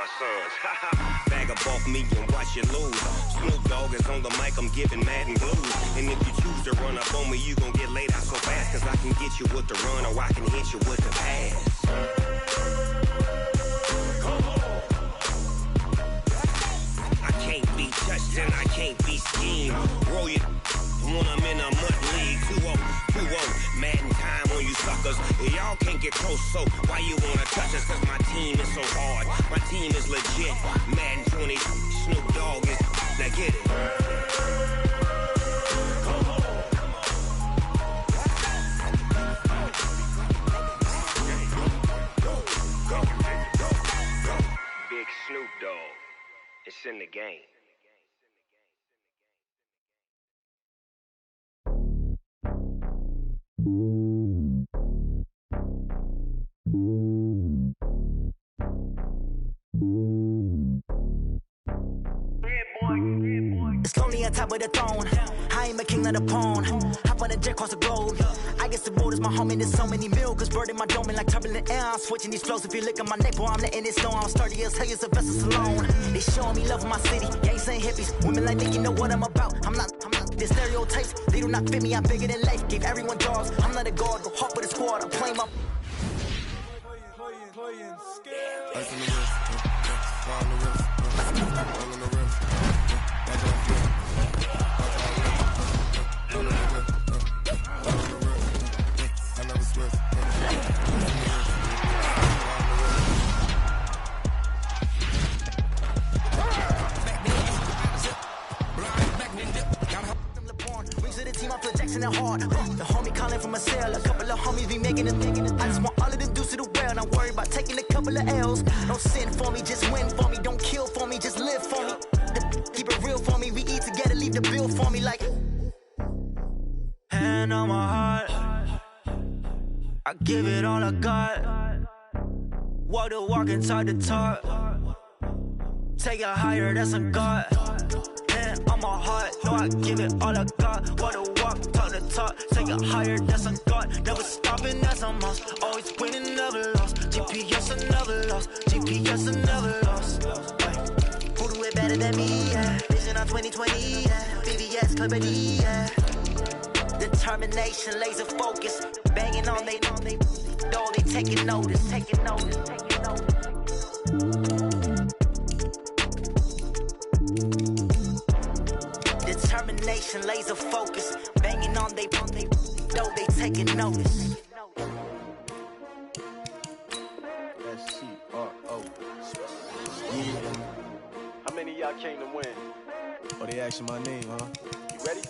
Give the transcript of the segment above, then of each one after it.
my sons. Bag up off me and watch you lose. Snoop Dogg is on the mic, I'm giving mad and blues. And if you choose to run up on me, you gon' get laid out so fast. Cause I can get you with the run or I can hit you with the pass. I can't be touched and I can't be schemed. Roll you when I'm in a mud league. 2-0, mad in time on you suckers. Y'all can't get close, so why you wanna touch us? Cause my team is so hard. My team is legit. Madden 20, Snoop Dogg is. Now get it. Big Snoop Dogg. It's in the game. It's lonely on top of the throne. I am a king, not a pawn. Hop on a jet across the globe. I guess the road is my home and there's so many milkers. Bird in my dome and like turbulent air. I'm switching these flows. If you look at my neck, boy, I'm letting it snow. I'm sturdy as hell as a vessel alone. They showing me love in my city. Gangs ain't hippies. Women like me, you know what I'm about. I'm not the stereotypes. They do not fit me. I'm bigger than life. Gave everyone dogs. I'm not a guard. Go hawk with a squad. I'm playing my. Ice on the wrist, fire on the wrist, all on the wrist, back on the wrist, all on the wrist, I never swift, Rings to the team, I play Jackson and hard. The homie calling from a cell. A couple of homies be making it. I just want all of them dudes to the well. Not worried about taking a couple of L's. Don't sin for me, just win for me. Don't kill for me, just live for me. Keep it real for me. We eat together, leave the bill for me like. Hand on my heart, I give it all I got. Walk the walk and talk the talk. Take it higher, that's a God. Hand on my heart, no, I give it all I got. Walk the walk, talk the talk. Take it higher, that's a God. Never stopping, that's a must. Always winning, never lost. GPS, I never lost. GPS, I never lost. Who do it better than me? Yeah. Vision on 2020. Yeah. BBS, Clippity. Yeah. Determination, laser focus. Banging on they, though they taking notice. Taking notice. Determination, laser focus. Banging on they, though they taking notice. S-T-R-O. Yeah. How many of y'all came to win? Oh, they asking my name, huh? You ready?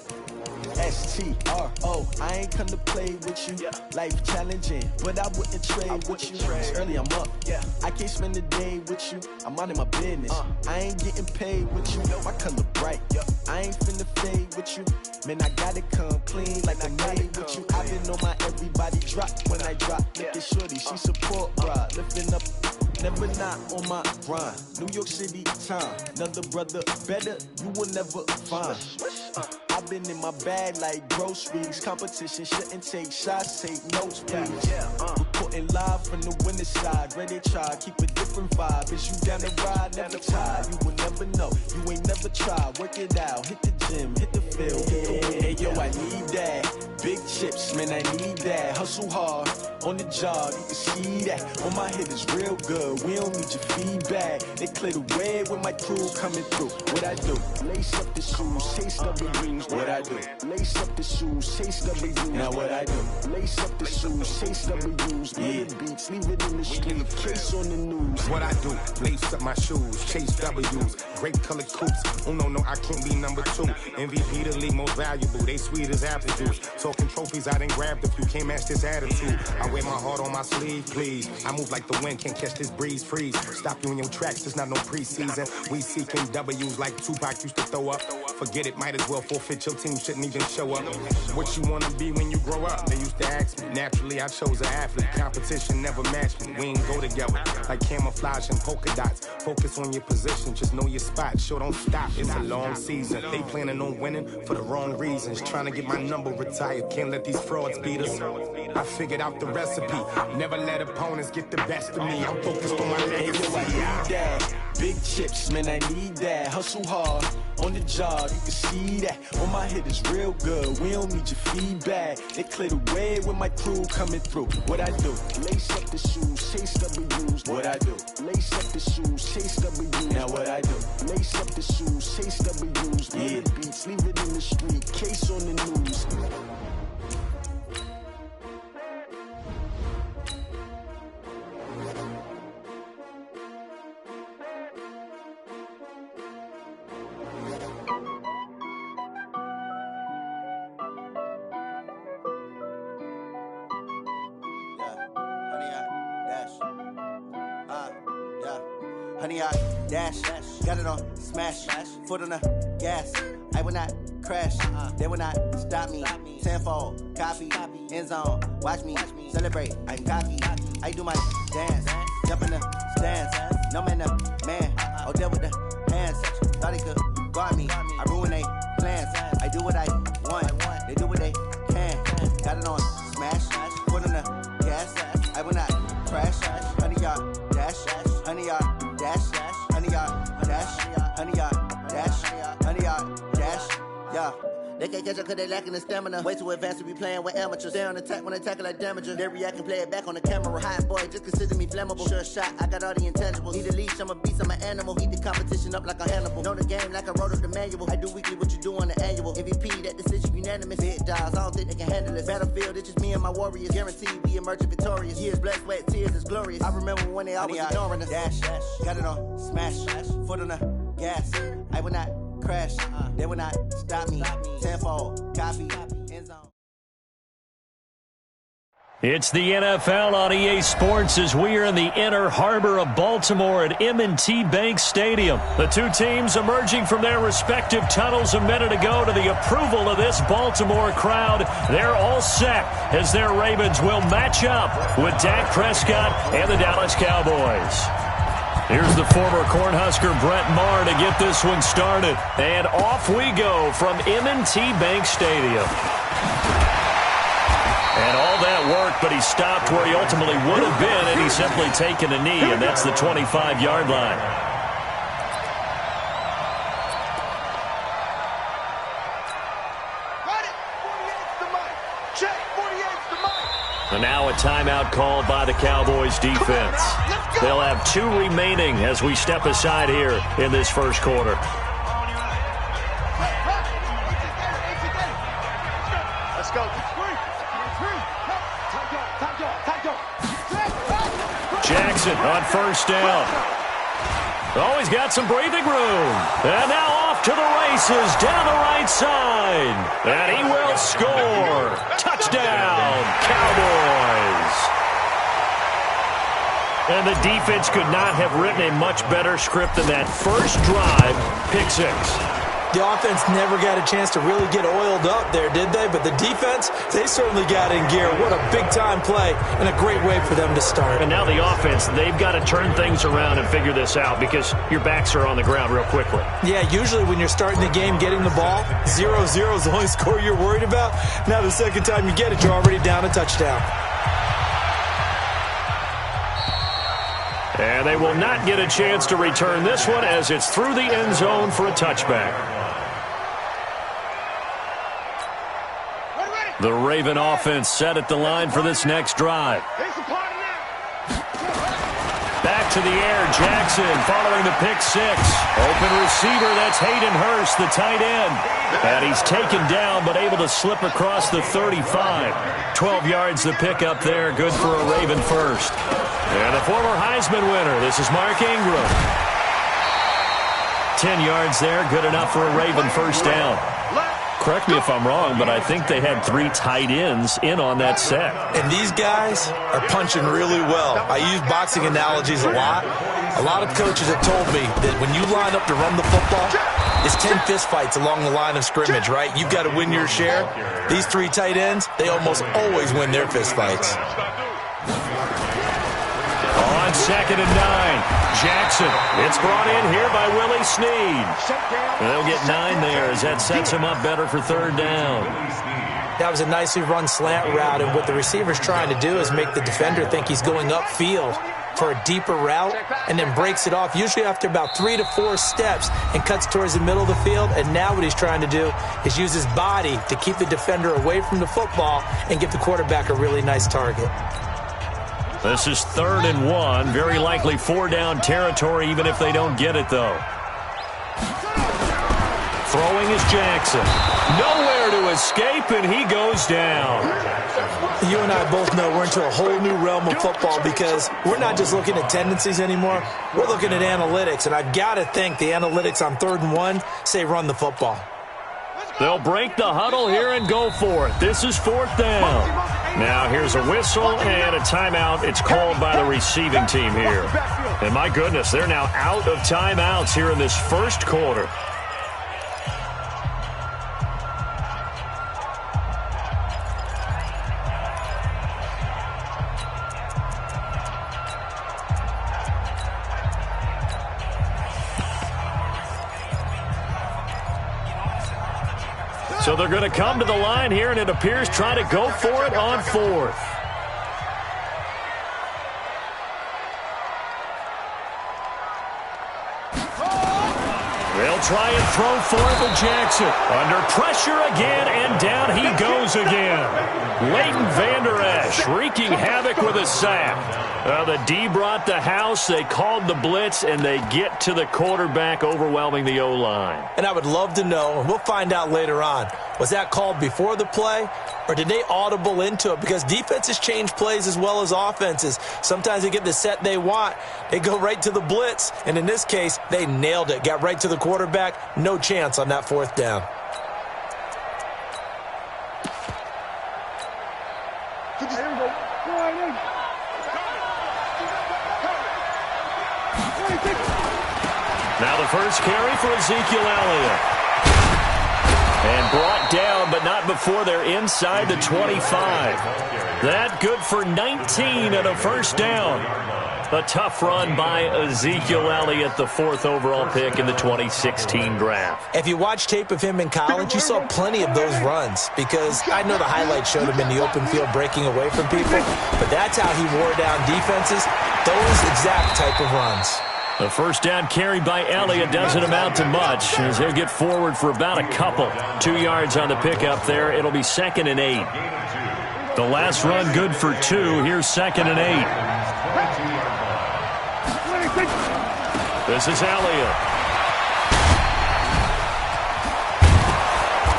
S-T-R-O. I ain't come to play with you. Yeah. Life challenging, but I wouldn't trade with you. It's early, I'm up. Yeah. I can't spend the day with you. I'm minding my business. I ain't getting paid with you. My color bright. Yeah. I ain't finna fade with you. Man, I gotta come clean like I made with you. I've been on my everybody drop when I drop. Look at shorty, she support ride. Lifting up, never not on my grind. New York City time. Another brother better, you will never find. I've been in my bag like groceries. Competition shouldn't take shots, take notes, please. Reporting live from the winner's side. Ready to try, keep a different vibe. Is you down the ride, never tired. You will never know, you ain't never tried. Work it out, hit the gym, hit the field, hit the wind. Hey yo, I need that. Big chips, man, I need that. Hustle hard, on the job, you can see that. On my hit is real good, we don't need your feedback. They clear the way with my crew coming through. What I do? Lace up the shoes, chase up the rings. What I do? Lace up the shoes, chase W's. Now what I do? Lace up the shoes, chase W's. Yeah. Beats, leave it in the street, case on the news. What I do? Lace up my shoes, chase W's. Great colored coops. Oh no, I can't be number 2. MVP the league most valuable. They sweet as apple juice. Talking trophies I done grabbed if you can't match this attitude. I wear my heart on my sleeve, please. I move like the wind, can't catch this breeze, freeze. Stop you in your tracks, there's not no preseason. We seeking W's like Tupac used to throw up. Forget it, might as well forfeit. Your team shouldn't even show up. What you wanna be when you grow up? They used to ask me. Naturally, I chose an athlete. Competition never matched me. We ain't go together like camouflage and polka dots. Focus on your position, just know your spot. Sure, don't stop. It's a long season. They planning on winning for the wrong reasons. Trying to get my number retired. Can't let these frauds beat us. I figured out the rest. recipe. Never let opponents get the best of me. I'm focused on my legacy. I need that. Big chips, man, I need that. Hustle hard on the job, you can see that. On my head is real good. We don't need your feedback. They clear the way with my crew coming through. What I do? Lace up the shoes, chase W's. What I do? Lace up the shoes, chase W's. Now what I do? Lace up the shoes, chase W's. Yeah. The beats, leave it in the street. Case on the news. Honey, I dash, got it on smash, foot on the gas. I will not crash, they will not stop me. Tenfold, copy, end zone, watch me celebrate. I'm cocky, I do my dance, jump in the stands. No man, man, oh, deal with the hands. Thought he could guard me, I ruin they plans. I do what I want, they do what they can. Got it on smash, foot on the gas. I will not crash, honey, y'all dash, honey, y'all dash, honey, y'all dash, honey, y'all dash, honey, y'all dash, yeah. They can't catch up cause they lacking the stamina. Way too advanced to be playing with amateurs. Stay on attack when they tackle like damager. They react and play it back on the camera. Hot boy, just consider me flammable. Sure shot, I got all the intangibles. Need a leash, I'm a beast, I'm an animal. Heat the competition up like a Hannibal. Know the game like I wrote up the manual. I do weekly what you do on the annual. MVP, that decision unanimous. Big dogs, I don't think they can handle it. Battlefield, it's just me and my warriors. Guaranteed we emerging victorious. Years, blood, sweat, tears, it's glorious. I remember when they always ignoring us. Dash, got it on smash, foot on the gas. I will not crash, they will not stop me. Tenfold, copy, end zone. It's the NFL on EA Sports as we are in the inner harbor of Baltimore at M&T Bank Stadium. The two teams emerging from their respective tunnels a minute ago to the approval of this Baltimore crowd. They're all set as their Ravens will match up with Dak Prescott and the Dallas Cowboys. Here's the former Cornhusker Brett Maher to get this one started. And off we go from M&T Bank Stadium. And all that work, but he stopped where he ultimately would have been, and he's simply taken a knee, and that's the 25-yard line. And now a timeout called by the Cowboys defense. They'll have two remaining as we step aside here in this first quarter. Let's go. Jackson on first down. Oh, he's got some breathing room. And now off to the races down the right side. And he will score. Touchdown, Cowboys. And the defense could not have written a much better script than that first drive, pick six. The offense never got a chance to really get oiled up there, did they? But the defense, they certainly got in gear. What a big-time play and a great way for them to start. And now the offense, they've got to turn things around and figure this out because your backs are on the ground real quickly. Yeah, usually when you're starting the game, getting the ball, 0-0 is the only score you're worried about. Now the second time you get it, you're already down a touchdown. And they will not get a chance to return this one as it's through the end zone for a touchback. The Raven offense set at the line for this next drive. Back to the air, Jackson following the pick six. Open receiver, that's Hayden Hurst, the tight end. And he's taken down but able to slip across the 35. 12 yards the pick up there, good for a Raven first. And the former Heisman winner, this is Mark Ingram. 10 yards there, good enough for a Raven first down. Correct me if I'm wrong, but I think they had 3 tight ends in on that set. And these guys are punching really well. I use boxing analogies a lot. A lot of coaches have told me that when you line up to run the football, it's 10 fistfights along the line of scrimmage, right? You've got to win your share. These 3 tight ends, they almost always win their fistfights. On 2nd and 9, Jackson. It's brought in here by Willie Snead. They'll get 9 there as that sets him up better for 3rd down. That was a nicely run slant route, and what the receiver's trying to do is make the defender think he's going upfield for a deeper route and then breaks it off, usually after about 3 to 4 steps, and cuts towards the middle of the field. And now what he's trying to do is use his body to keep the defender away from the football and give the quarterback a really nice target. This is 3rd and 1. Very likely 4-down territory, even if they don't get it, though. Throwing is Jackson. Nowhere to escape, and he goes down. You and I both know we're into a whole new realm of football because we're not just looking at tendencies anymore. We're looking at analytics, and I've got to think the analytics on 3rd and 1 say run the football. They'll break the huddle here and go for it. This is 4th down. Now here's a whistle and a timeout. It's called by the receiving team here. And my goodness, they're now out of timeouts here in this first quarter. So they're going to come to the line here, and it appears try to go for it on 4th. They'll try and throw for it with Jackson. Under pressure again, and down he goes again. Leighton Vander Esch wreaking havoc with a sack. The D brought the house. They called the blitz, and they get to the quarterback, overwhelming the O-line. And I would love to know, and we'll find out later on, was that called before the play, or did they audible into it? Because defenses change plays as well as offenses. Sometimes they get the set they want. They go right to the blitz, and in this case, they nailed it. Got right to the quarterback. No chance on that 4th down. Now the first carry for Ezekiel Elliott. And brought down, but not before they're inside the 25. That good for 19 and a first down. A tough run by Ezekiel Elliott, the 4th overall pick in the 2016 draft. If you watch tape of him in college, you saw plenty of those runs because I know the highlights showed him in the open field breaking away from people, but that's how he wore down defenses, those exact type of runs. The first down carry by Elliott doesn't amount to much as he'll get forward for about a couple. 2 yards on the pickup there. It'll be 2nd and 8. The last run good for 2. Here's 2nd and 8. This is Elliott.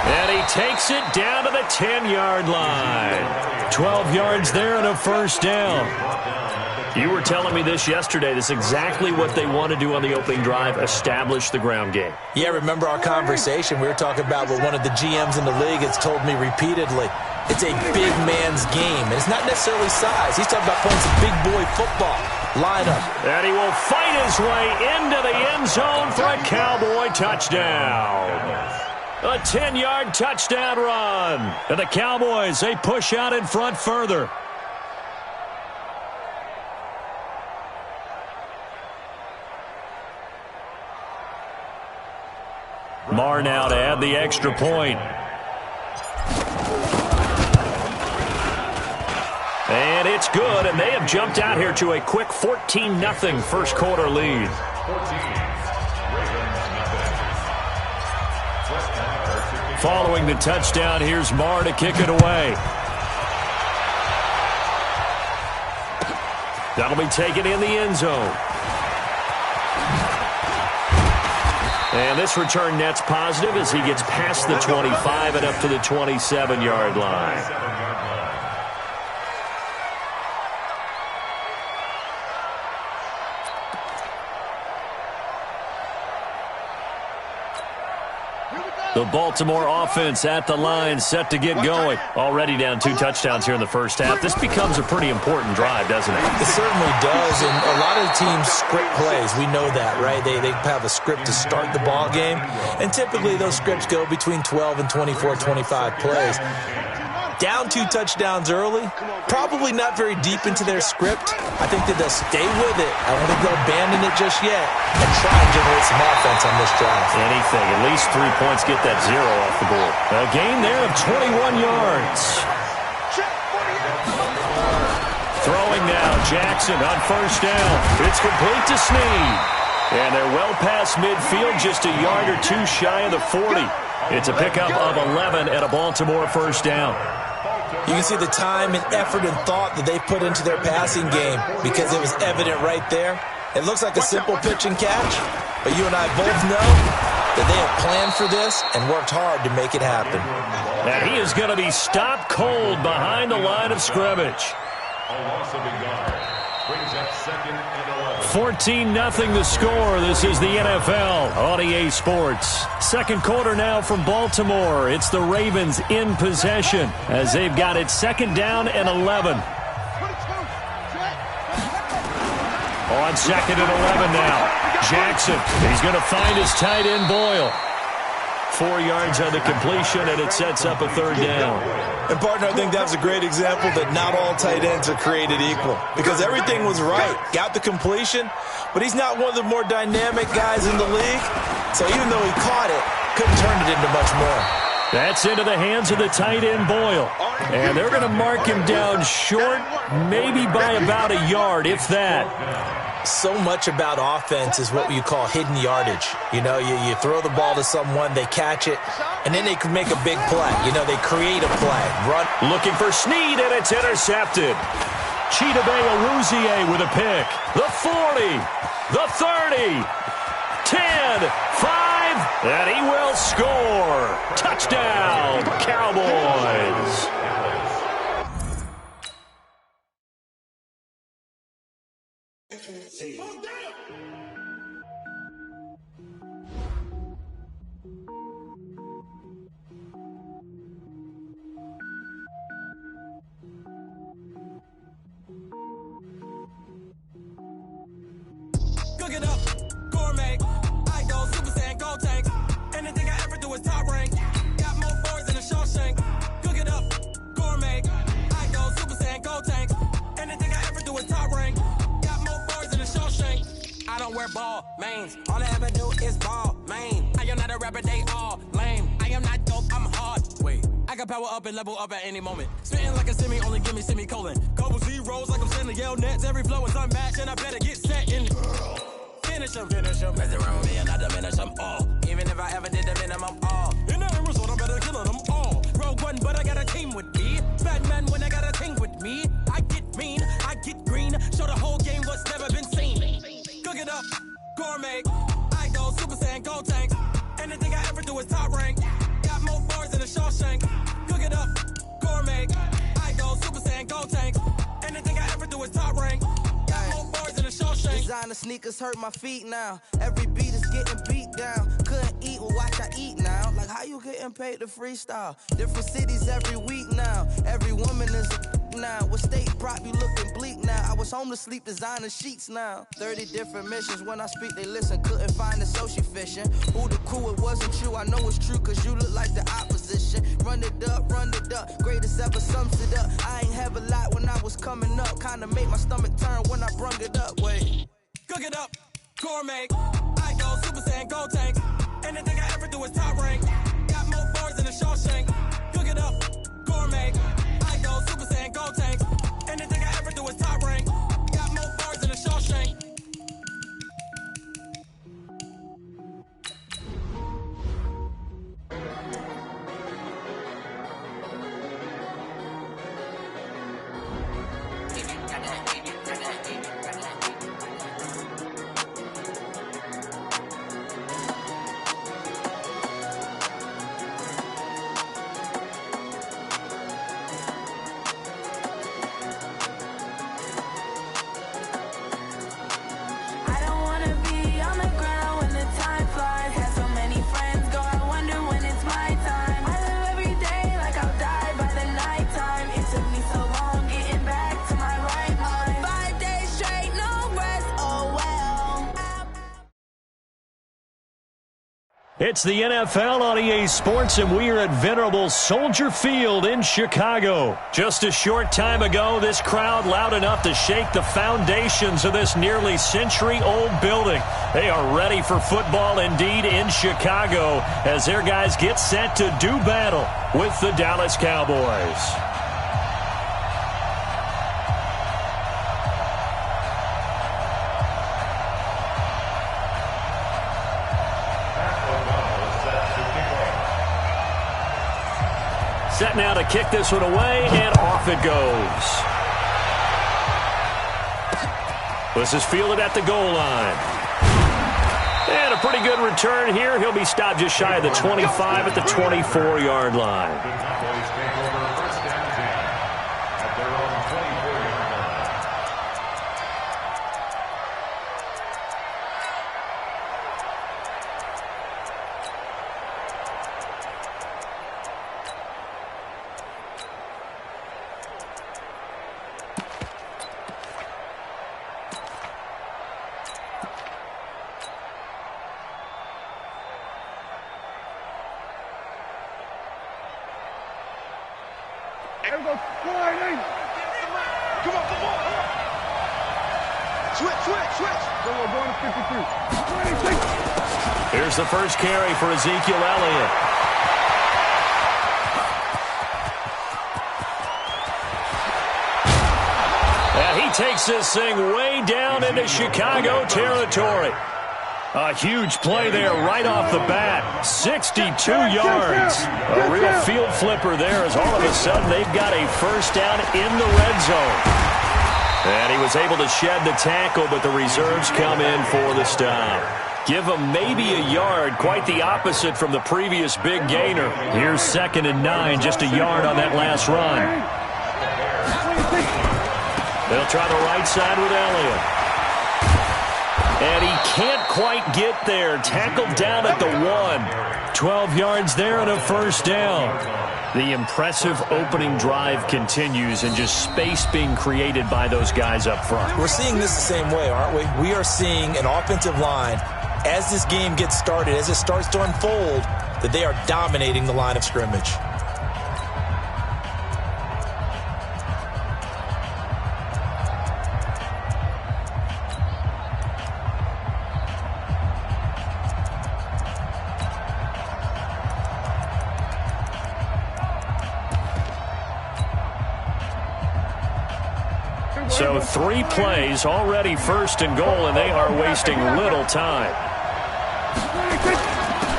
And he takes it down to the 10-yard line. 12 yards there and a first down. You were telling me this yesterday. This is exactly what they want to do on the opening drive, establish the ground game. Yeah, remember our conversation? We were talking about what one of the GMs in the league has told me repeatedly. It's a big man's game, and it's not necessarily size. He's talking about playing some big boy football. Lineup. And he will fight his way into the end zone for a Cowboy touchdown. A 10-yard touchdown run. And the Cowboys, they push out in front further. Marr now to add the extra point. And it's good, and they have jumped out here to a quick 14-0 first quarter lead. Following the touchdown, here's Marr to kick it away. That'll be taken in the end zone. And this return net's positive as he gets past the 25 and up to the 27-yard line. The Baltimore offense at the line, set to get going. Already down 2 touchdowns here in the first half. This becomes a pretty important drive, doesn't it? It certainly does, and a lot of teams script plays. We know that, right? They have a script to start the ball game, and typically those scripts go between 12 and 24, 25 plays. Down 2 touchdowns early, probably not very deep into their script. I think that they'll stay with it. I don't think they'll abandon it just yet and try and generate some offense on this drive. Anything, at least 3 points, get that 0 off the board. A gain there of 21 yards. Throwing now, Jackson on first down. It's complete to Snead. And they're well past midfield, just a yard or 2 shy of the 40. It's a pickup of 11 and a Baltimore first down. You can see the time and effort and thought that they put into their passing game because it was evident right there. It looks like a simple pitch and catch, but you and I both know that they have planned for this and worked hard to make it happen. And he is going to be stopped cold behind the line of scrimmage. 14-0 the score. This is the NFL on EA Sports. Second quarter now from Baltimore. It's the Ravens in possession as they've got it second down and 11. On second and 11 now. Jackson, he's going to find his tight end Boyle. 4 yards on the completion, and it sets up a third down. And, partner, I think that was a great example that not all tight ends are created equal because everything was right. Got the completion, but he's not one of the more dynamic guys in the league. So even though he caught it, couldn't turn it into much more. That's into the hands of the tight end Boyle. And they're going to mark him down short, maybe by about a yard, if that. So much about offense is what you call hidden yardage. You know, you throw the ball to someone, they catch it, and then they can make a big play. You know, they create a play. Run. Looking for Snead, and it's intercepted. Chidobe Awuzie with a pick. The 40, the 30, 10, 5, and he will score. Touchdown, Cowboys. Cook it up, gourmet. I go Super Saiyan, go tank. Anything I ever do is top rank. Got more boards than a Shawshank. Cook it up, gourmet. I go Super Saiyan, go tank. Anything I ever do is top rank. Got more boards than a Shawshank. I don't wear ball mains. All I ever do is ball main. I am not a rapper, they all lame. I am not dope, I'm hard. Wait, I can power up and level up at any moment. Spitting like a semi, only give me semicolon. Couple zeros like I'm sending yell nets. Every flow is unmatched and I better get set in. Finish them. Mess around with me and I diminish them all. Even if I ever did the minimum all. In the end result, I better kill them all. Rogue One, but I got a team with me. Batman when I got a team with me. I get mean, I get green. Show the whole game what's never been seen. Cook it up, gourmet. I go Super Saiyan, go tank. Anything I ever do is top rank. Got more bars than a Shawshank. Cook it up, gourmet. I go Super Saiyan, go tank. Anything I ever do is top rank. Designer sneakers hurt my feet now. Every beat is getting beat down. Couldn't eat, well watch I eat now. Like how you getting paid to freestyle? Different cities every week now. Every woman is a now. What state prop you looking bleak now? I was home to sleep, designer sheets now. 30 different missions. When I speak they listen. Couldn't find it, so she fishing. Who the cool, it wasn't you. I know it's true cause you look like the opposition. Run it up, greatest ever sums it up. I ain't have a lot when I was coming up. Kinda made my stomach turn when I brung it up. Wait. Cook it up, gourmet. I go Super Saiyan, go tank. Anything I ever do is top rank. Got more bars than a Shawshank. Cook it up, gourmet. I go Super Saiyan, go tank. Anything I ever do is top rank. Got more bars than a Shawshank. It's the NFL on EA Sports, and we are at venerable Soldier Field in Chicago. Just a short time ago, this crowd loud enough to shake the foundations of this nearly century-old building. They are ready for football indeed in Chicago as their guys get set to do battle with the Dallas Cowboys. Set now to kick this one away, and off it goes. This is fielded at the goal line. And a pretty good return here. He'll be stopped just shy of the 25 at the 24-yard line. There goes sliding. Come on. Switch. We're going to 53. 26. Here's the first carry for Ezekiel Elliott. And he takes this thing way down into Chicago territory. A huge play there right off the bat. 62 yards. A real field flipper there as all of a sudden they've got a first down in the red zone. And he was able to shed the tackle, but the reserves come in for the stop. Give him maybe a yard, quite the opposite from the previous big gainer. Here's 2nd and 9, just a yard on that last run. They'll try the right side with Elliott. And he can't quite get there. Tackled down at the 1. 12 yards there and a first down. The impressive opening drive continues and just space being created by those guys up front. We're seeing this the same way, aren't we? We are seeing an offensive line, as this game gets started, as it starts to unfold, that they are dominating the line of scrimmage. So 3 plays, already 1st and goal, and they are wasting little time.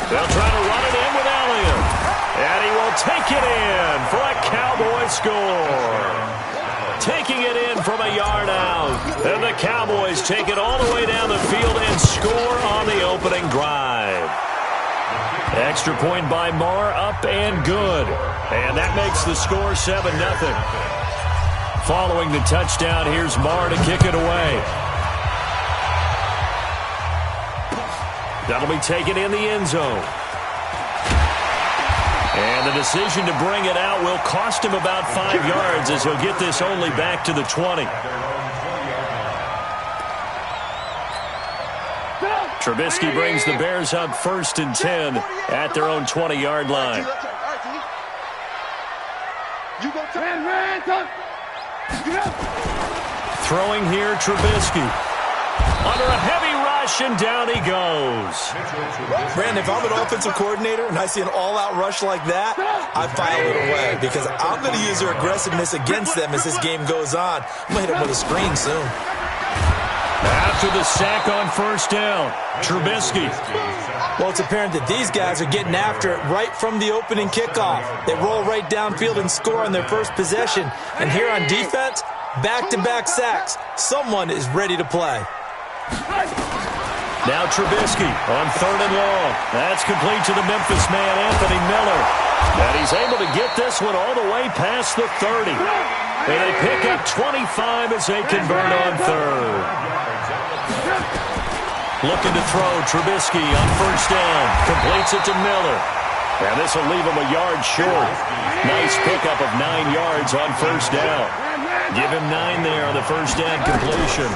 They'll try to run it in with Elliott. And he will take it in for a Cowboy score. Taking it in from a yard out. And the Cowboys take it all the way down the field and score on the opening drive. Extra point by Marr, up and good. And that makes the score 7-0. Following the touchdown, here's Marr to kick it away. That'll be taken in the end zone. And the decision to bring it out will cost him about 5 yards as he'll get this only back to the 20. Trubisky brings the Bears up 1st and 10 at their own 20-yard line. Throwing here, Trubisky. Under a heavy rush, and down he goes. Brandon, if I'm an offensive coordinator and I see an all-out rush like that, I file it away because I'm going to use their aggressiveness against them as this game goes on. I'm going to hit them with a screen soon. After the sack on 1st down, Trubisky. Well, it's apparent that these guys are getting after it right from the opening kickoff. They roll right downfield and score on their first possession. And here on defense, back-to-back sacks. Someone is ready to play. Now Trubisky on 3rd and long. That's complete to the Memphis man, Anthony Miller. And he's able to get this one all the way past the 30. And they pick up 25 as they convert on 3rd. Looking to throw, Trubisky on 1st down. Completes it to Miller. And this will leave him a yard short. Nice pickup of 9 yards on 1st down. Give him 9 there on the 1st down completion.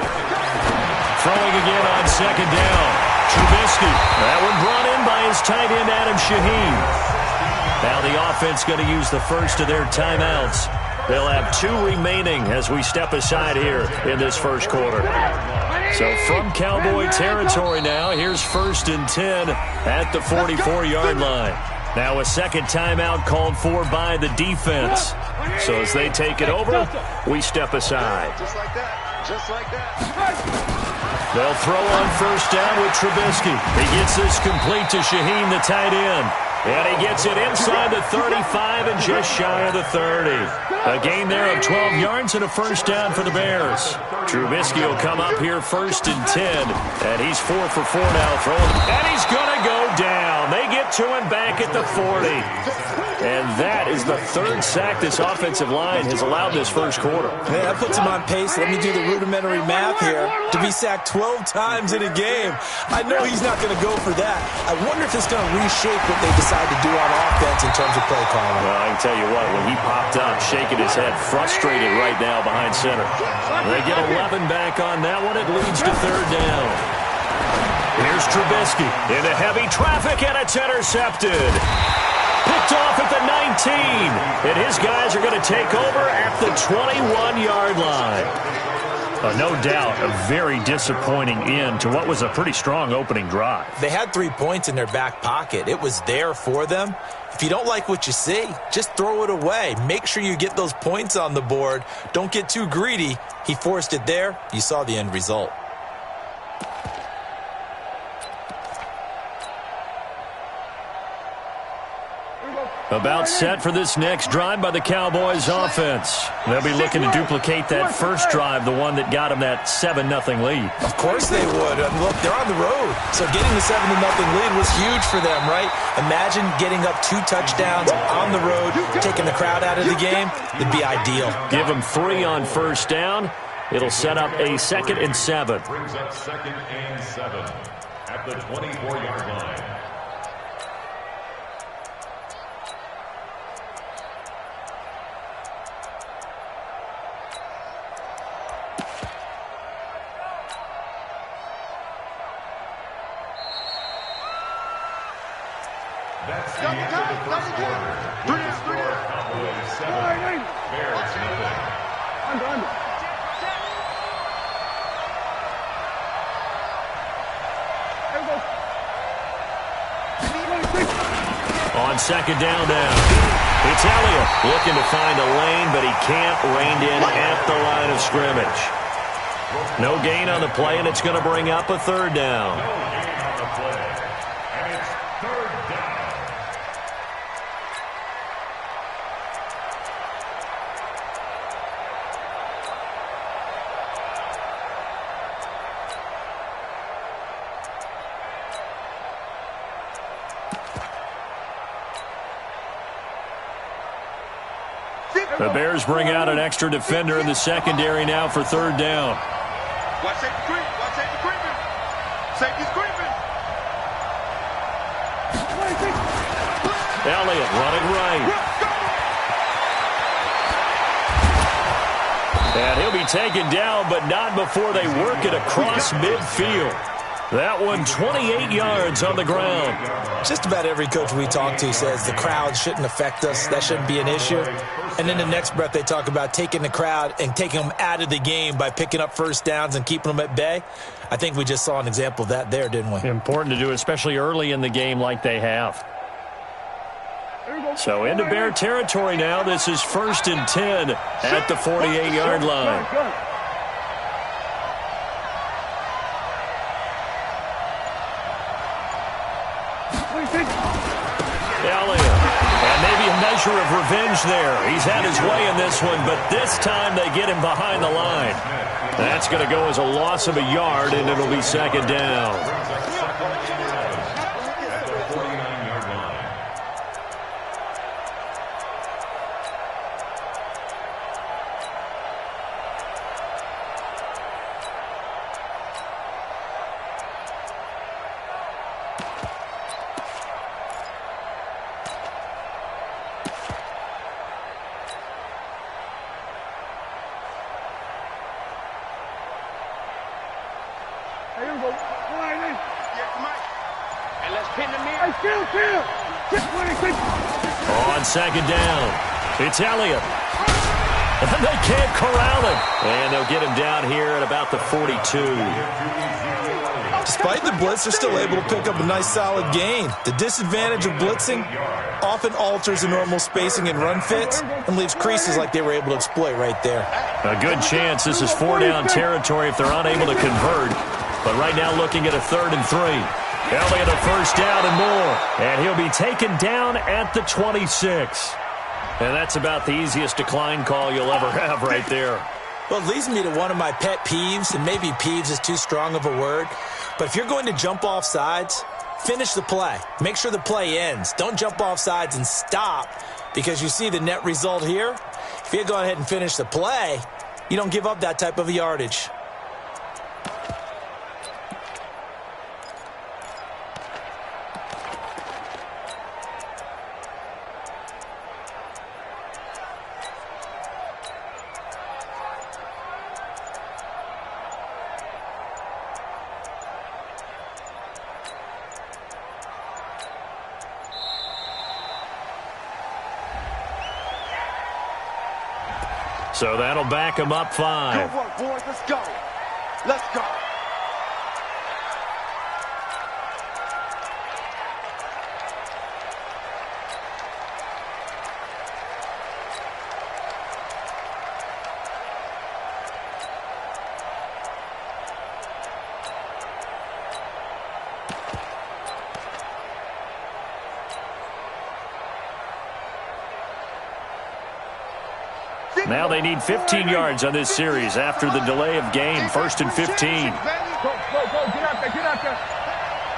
Throwing again on 2nd down. Trubisky. That one brought in by his tight end, Adam Shaheen. Now the offense going to use the first of their timeouts. They'll have 2 remaining as we step aside here in this first quarter. So from Cowboy territory now, here's 1st and 10 at the 44-yard line. Now a second timeout called for by the defense. So as they take it over, we step aside. Just like that. Just like that. They'll throw on first down with Trubisky. He gets this complete to Shaheen, the tight end. And he gets it inside the 35 and just shy of the 30. A gain there of 12 yards and a first down for the Bears. Trubisky will come up here 1st and 10. And he's 4 for 4 now throwing. And he's going to go down. They get to him back at the 40. And that is the 3rd sack this offensive line has allowed this first quarter. Man, that puts him on pace. Let me do the rudimentary math here. To be sacked 12 times in a game. I know he's not going to go for that. I wonder if it's going to reshape what they decide to do on offense in terms of play calling. Well, I can tell you what, when he popped up, shaking his head, frustrated right now behind center. They get 11 back on that one. It leads to 3rd down. Here's Trubisky into heavy traffic, and it's intercepted. Picked off at the 19, and his guys are going to take over at the 21-yard line. No doubt a very disappointing end to what was a pretty strong opening drive. They had 3 points in their back pocket. It was there for them. If you don't like what you see, just throw it away. Make sure you get those points on the board. Don't get too greedy. He forced it there. You saw the end result. About set for this next drive by the Cowboys offense. They'll be looking to duplicate that first drive, the one that got them that 7-0 lead. Of course they would. Look, they're on the road. So getting the 7-0 lead was huge for them, right? Imagine getting up 2 touchdowns on the road, taking the crowd out of the game. It'd be ideal. Give them 3 on first down. It'll set up a 2nd and 7. Brings up 2nd and 7 at the 24-yard line. That's the end of the first quarter. With the score, Cowboys 7, Bears nothing. Under. On second down now, it's Elliott looking to find a lane, but he can't rein in at the line of scrimmage. No gain on the play, and it's going to bring up a 3rd down. No gain on the play, and it's 3rd down. The Bears bring out an extra defender in the secondary now for 3rd down. Watch safety creep. Watch safety creeping. Safety's creeping. Elliott running right. And he'll be taken down, but not before they work it across midfield. That one 28 yards on the ground. Just about every coach we talk to says the crowd shouldn't affect us. That shouldn't be an issue. And then the next breath they talk about taking the crowd and taking them out of the game by picking up first downs and keeping them at bay. I think we just saw an example of that there, didn't we? Important to do, especially early in the game like they have. So into Bear territory now. This is 1st and 10 at the 48-yard line. Elliott. And maybe a measure of revenge there. He's had his way in this one, but this time they get him behind the line. That's going to go as a loss of a yard, and it'll be 2nd down. Here we go. Line in. On second down, it's Elliott. And they can't corral him. And they'll get him down here at about the 42. Despite the blitz, they're still able to pick up a nice solid gain. The disadvantage of blitzing often alters the normal spacing and run fits and leaves creases like they were able to exploit right there. A good chance this is 4-down territory if they're unable to convert. But right now looking at a 3rd and 3. Elliott a first down and more. And he'll be taken down at the 26. And that's about the easiest decline call you'll ever have right there. Well, it leads me to one of my pet peeves, and maybe peeves is too strong of a word. But if you're going to jump off sides, finish the play. Make sure the play ends. Don't jump off sides and stop, because you see the net result here. If you go ahead and finish the play, you don't give up that type of yardage. So that'll back them up 5. Good work, boys. Let's go. Let's go. Now they need 15 yards on this series after the delay of game. 1st and 15. Go, get out there, get out there.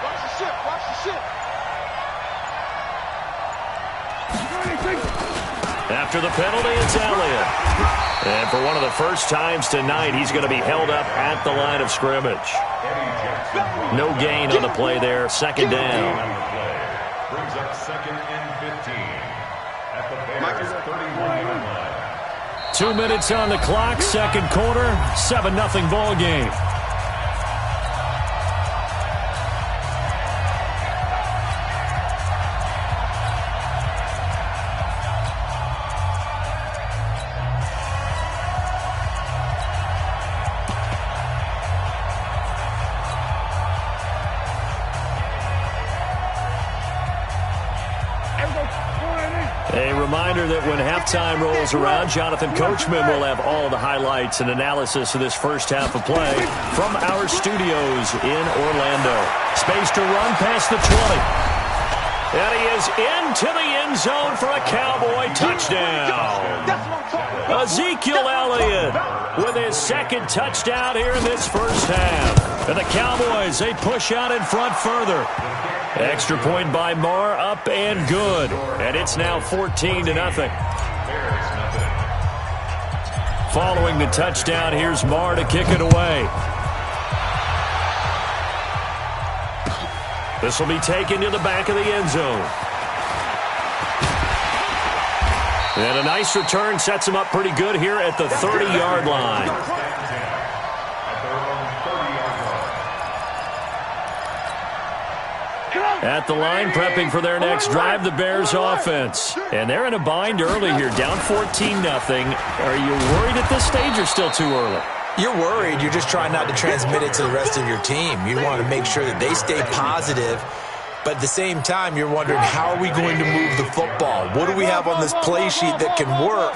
Watch the ship, watch the ship. After the penalty, it's Elliott. And for one of the first times tonight, he's going to be held up at the line of scrimmage. No gain on the play there. 2nd down. Brings up 2nd and 15 at the Bears' 31-yard line. 2 minutes on the clock, 2nd quarter, 7-0 ball game. A reminder that when halftime rolls around, Jonathan Coachman will have all the highlights and analysis of this first half of play from our studios in Orlando. Space to run past the 20. And he is into the end zone for a Cowboy touchdown. Ezekiel Elliott with his 2nd touchdown here in this first half. And the Cowboys, they push out in front further. Extra point by Marr, up and good. And it's now 14-0. Following the touchdown, here's Marr to kick it away. This will be taken to the back of the end zone. And a nice return sets him up pretty good here at the 30-yard line. At the line, prepping for their next drive, the Bears offense. And they're in a bind early here, down 14-0. Are you worried at this stage or still too early? You're worried. You're just trying not to transmit it to the rest of your team. You want to make sure that they stay positive. But at the same time, you're wondering, how are we going to move the football? What do we have on this play sheet that can work?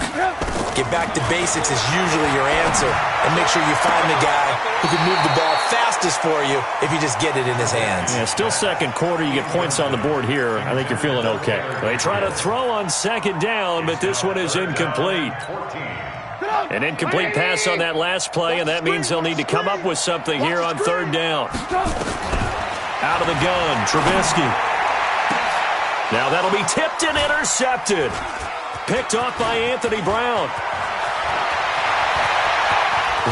Get back to basics is usually your answer. And make sure you find the guy who can move the ball fastest for you if you just get it in his hands. Yeah, still 2nd quarter. You get points on the board here. I think you're feeling okay. They try to throw on 2nd down, but this one is incomplete. An incomplete pass on that last play, and that means they'll need to come up with something here on 3rd down. Out of the gun, Trubisky. Now that'll be tipped and intercepted. Picked off by Anthony Brown.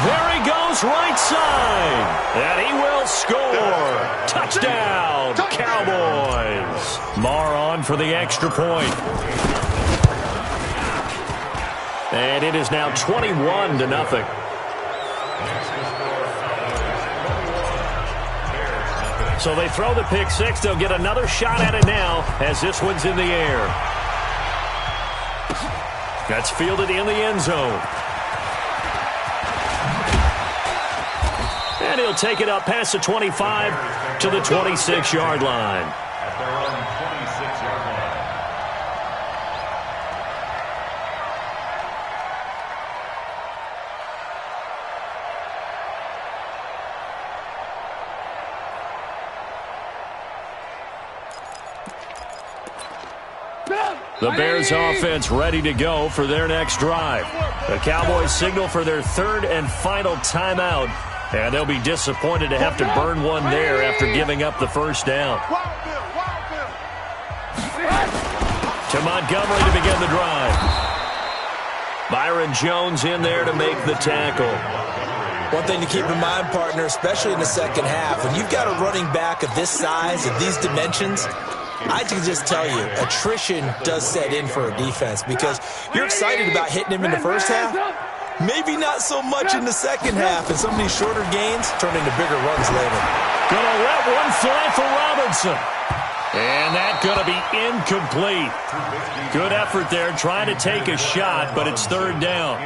There he goes, right side. And he will score. Touchdown, Cowboys. Marr on for the extra point. And it is now 21-0. So they throw the pick six. They'll get another shot at it now as this one's in the air. That's fielded in the end zone. And he'll take it up past the 25 to the 26-yard line. At their own 26-yard line. The Bears offense ready to go for their next drive. The Cowboys signal for their third and final timeout, and they'll be disappointed to have to burn one there after giving up the first down. To Montgomery to begin the drive. Byron Jones in there to make the tackle. One thing to keep in mind, partner, especially in the second half, when you've got a running back of this size, of these dimensions, I can just tell you, attrition does set in for a defense because you're excited about hitting him in the first half. Maybe not so much in the second half, and some of these shorter gains turn into bigger runs later. Gonna let one fly for Robinson. And that's going to be incomplete. Good effort there, trying to take a shot, but it's third down.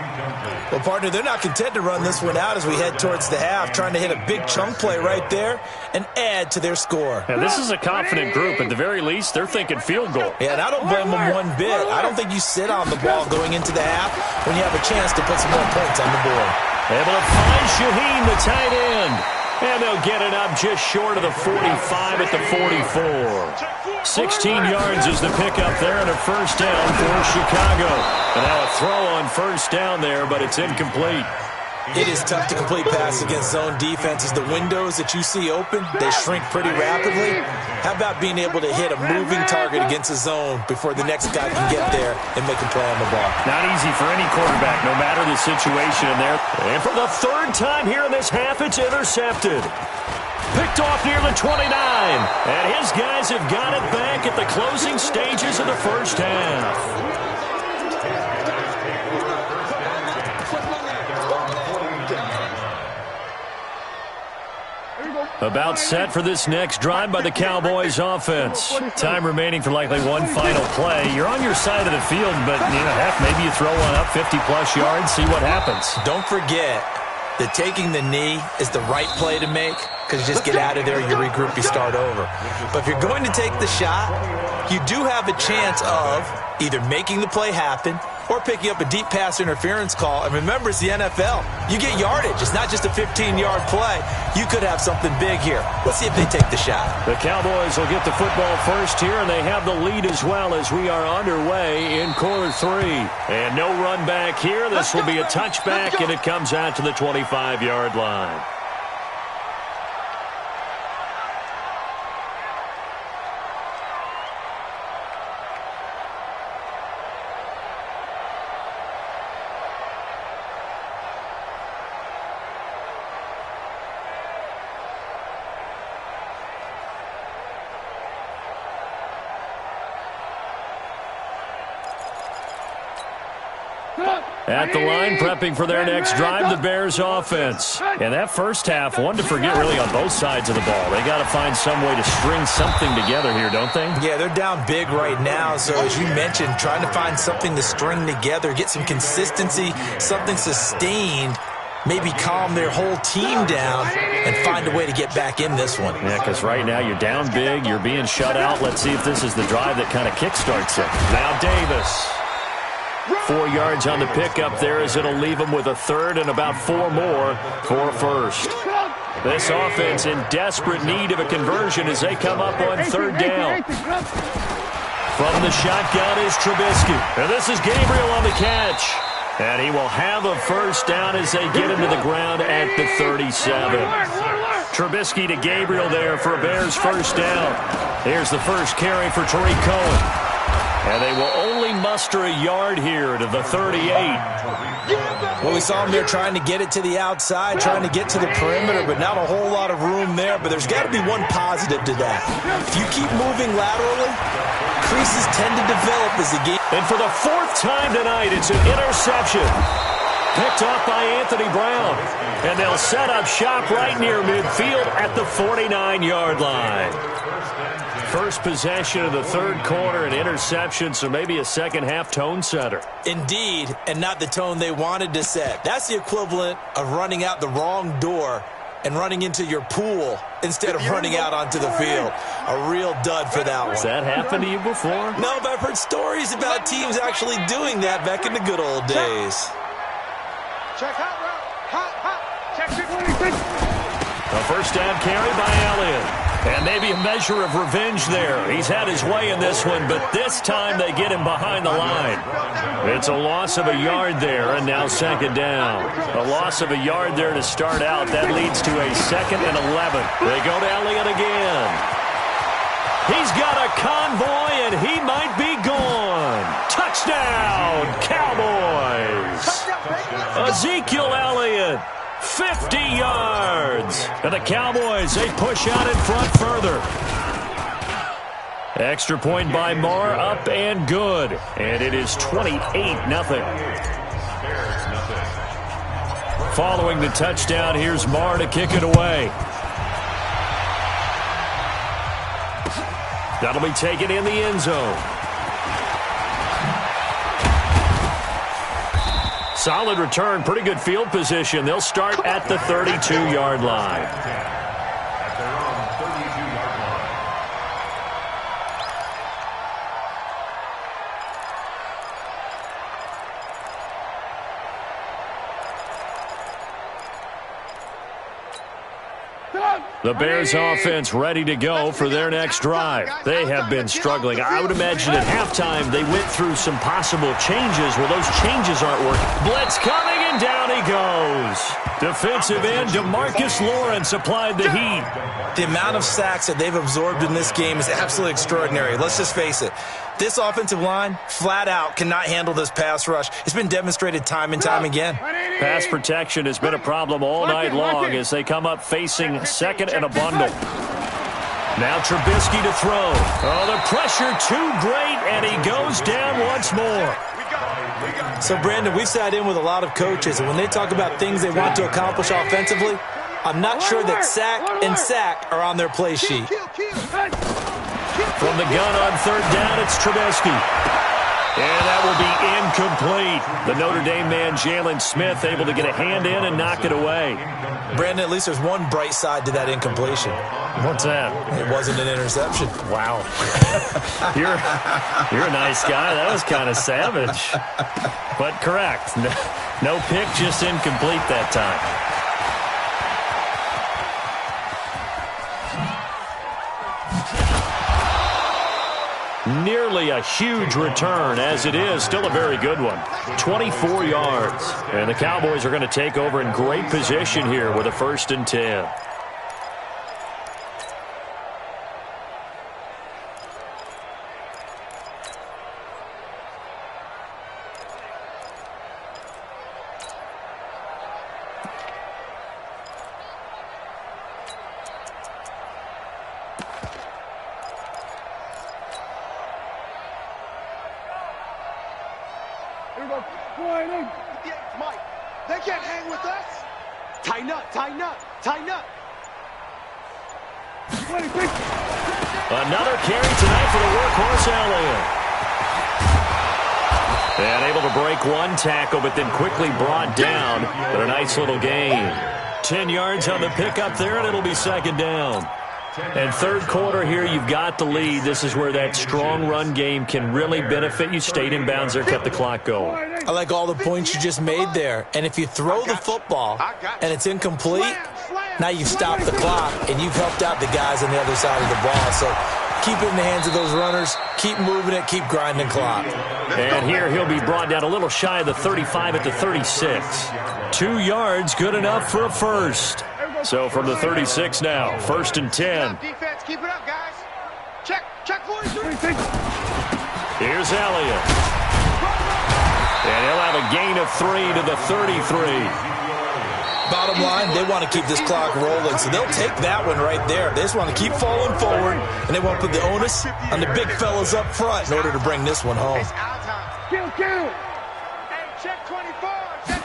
Well, partner, they're not content to run this one out as we head towards the half, trying to hit a big chunk play right there and add to their score. Now, this is a confident group. At the very least, they're thinking field goal. Yeah, and I don't blame them one bit. I don't think you sit on the ball going into the half when you have a chance to put some more points on the board. Able to find Shaheen, the tight end. And they'll get it up just short of the 45 at the 44. 16 yards is the pickup there and a first down for Chicago. And now a throw on first down there, but it's incomplete. It is tough to complete passes against zone defenses. The windows that you see open, they shrink pretty rapidly. How about being able to hit a moving target against a zone before the next guy can get there and make a play on the ball? Not easy for any quarterback, no matter the situation in there. And for the third time here in this half, it's intercepted. Picked off near the 29. And his guys have got it back at the closing stages of the first half. About set for this next drive by the Cowboys offense. Time remaining for likely one final play. You're on your side of the field, but heck, maybe you throw one up 50-plus yards, see what happens. Don't forget that taking the knee is the right play to make because you just get out of there, you regroup, you start over. But if you're going to take the shot, you do have a chance of either making the play happen or picking up a deep pass interference call. And remember, it's the NFL. You get yardage. It's not just a 15-yard play. You could have something big here. Let's see if they take the shot. The Cowboys will get the football first here, and they have the lead as well as we are underway in quarter three. And no run back here. This will be a touchback, and it comes out to the 25-yard line. At the line, prepping for their next drive, the Bears offense. And that first half, one to forget really on both sides of the ball. They got to find some way to string something together here, don't they? Yeah, they're down big right now. So as you mentioned, trying to find something to string together, get some consistency, something sustained, maybe calm their whole team down and find a way to get back in this one. Yeah, because right now you're down big, you're being shut out. Let's see if this is the drive that kind of kickstarts it. Now Davis. 4 yards on the pickup there as it'll leave them with a third and about 4 more for first. This offense in desperate need of a conversion as they come up on third down. From the shotgun is Trubisky. And this is Gabriel on the catch. And he will have a first down as they get him to the ground at the 37. Trubisky to Gabriel there for a Bears first down. Here's the first carry for Tariq Cohen. And they will only muster a yard here to the 38. Well, we saw him there trying to get it to the outside, trying to get to the perimeter, but not a whole lot of room there. But there's got to be one positive to that. If you keep moving laterally, creases tend to develop as the game. And for the fourth time tonight, it's an interception. Picked off by Anthony Brown. And they'll set up shop right near midfield at the 49-yard line. First possession of the third quarter, an interception, so maybe a second-half tone setter. Indeed, and not the tone they wanted to set. That's the equivalent of running out the wrong door and running into your pool instead of running out onto the field. A real dud for that one. Has that happened to you before? No, but I've heard stories about teams actually doing that back in the good old days. Check hot route. Hot. Check 26. A first down carry by Elliott. And maybe a measure of revenge there. He's had his way in this one, but this time they get him behind the line. It's a loss of a yard there, and now second down. A loss of a yard there to start out. That leads to a 2nd and 11. They go to Elliott again. He's got a convoy, and he might be gone. Touchdown, Cowboys. Ezekiel Elliott. 50 yards. And the Cowboys, they push out in front further. Extra point by Marr, up and good. And it is 28-0. Following the touchdown, here's Marr to kick it away. That'll be taken in the end zone. Solid return, pretty good field position. They'll start at the 32-yard line. At their own 32-yard line. The Bears offense ready to go for their next drive. They have been struggling. I would imagine at halftime they went through some possible changes. Well, those changes aren't working. Blitz coming, and down he goes. Defensive end DeMarcus Lawrence applied the heat. The amount of sacks that they've absorbed in this game is absolutely extraordinary. Let's just face it. This offensive line, flat out, cannot handle this pass rush. It's been demonstrated time and time again. Pass protection has been a problem all night long as they come up facing 2nd and a bundle. Now Trubisky to throw. Oh, the pressure too great, and he goes down once more. So, Brandon, we've sat in with a lot of coaches, and when they talk about things they want to accomplish offensively, I'm not sure that sack and sack are on their play sheet. From the gun on third down, it's Trubisky. And that will be incomplete. The Notre Dame man, Jalen Smith, able to get a hand in and knock it away. Brandon, at least there's one bright side to that incompletion. What's that? It wasn't an interception. Wow. You're a nice guy. That was kind of savage. But correct. No pick, just incomplete that time. Nearly a huge return, as it is still a very good one. 24 yards. And the Cowboys are going to take over in great position here with a 1st and 10. Mike, they can't hang with us. Tighten up, tighten up, tighten up. Another carry tonight for the workhorse Elliott. And able to break one tackle, but then quickly brought down. But a nice little gain. 10 yards on the pickup there, and it'll be 2nd down. And third quarter here, you've got the lead. This is where that strong run game can really benefit you. Stayed in bounds there, kept the clock going. I like all the points you just made there. And if you throw the football and it's incomplete, now you've stopped the clock and you've helped out the guys on the other side of the ball. So keep it in the hands of those runners. Keep moving it. Keep grinding clock. And here he'll be brought down a little shy of the 35 at the 36. 2 yards, good enough for a first. So from the 36 now, 1st and 10. Defense, keep it up, guys. Check 43. Here's Elliott. And he'll have a gain of 3 to the 33. Bottom line, they want to keep this clock rolling, so they'll take that one right there. They just want to keep falling forward, and they want to put the onus on the big fellas up front in order to bring this one home. Kill. Hey, check 24. Check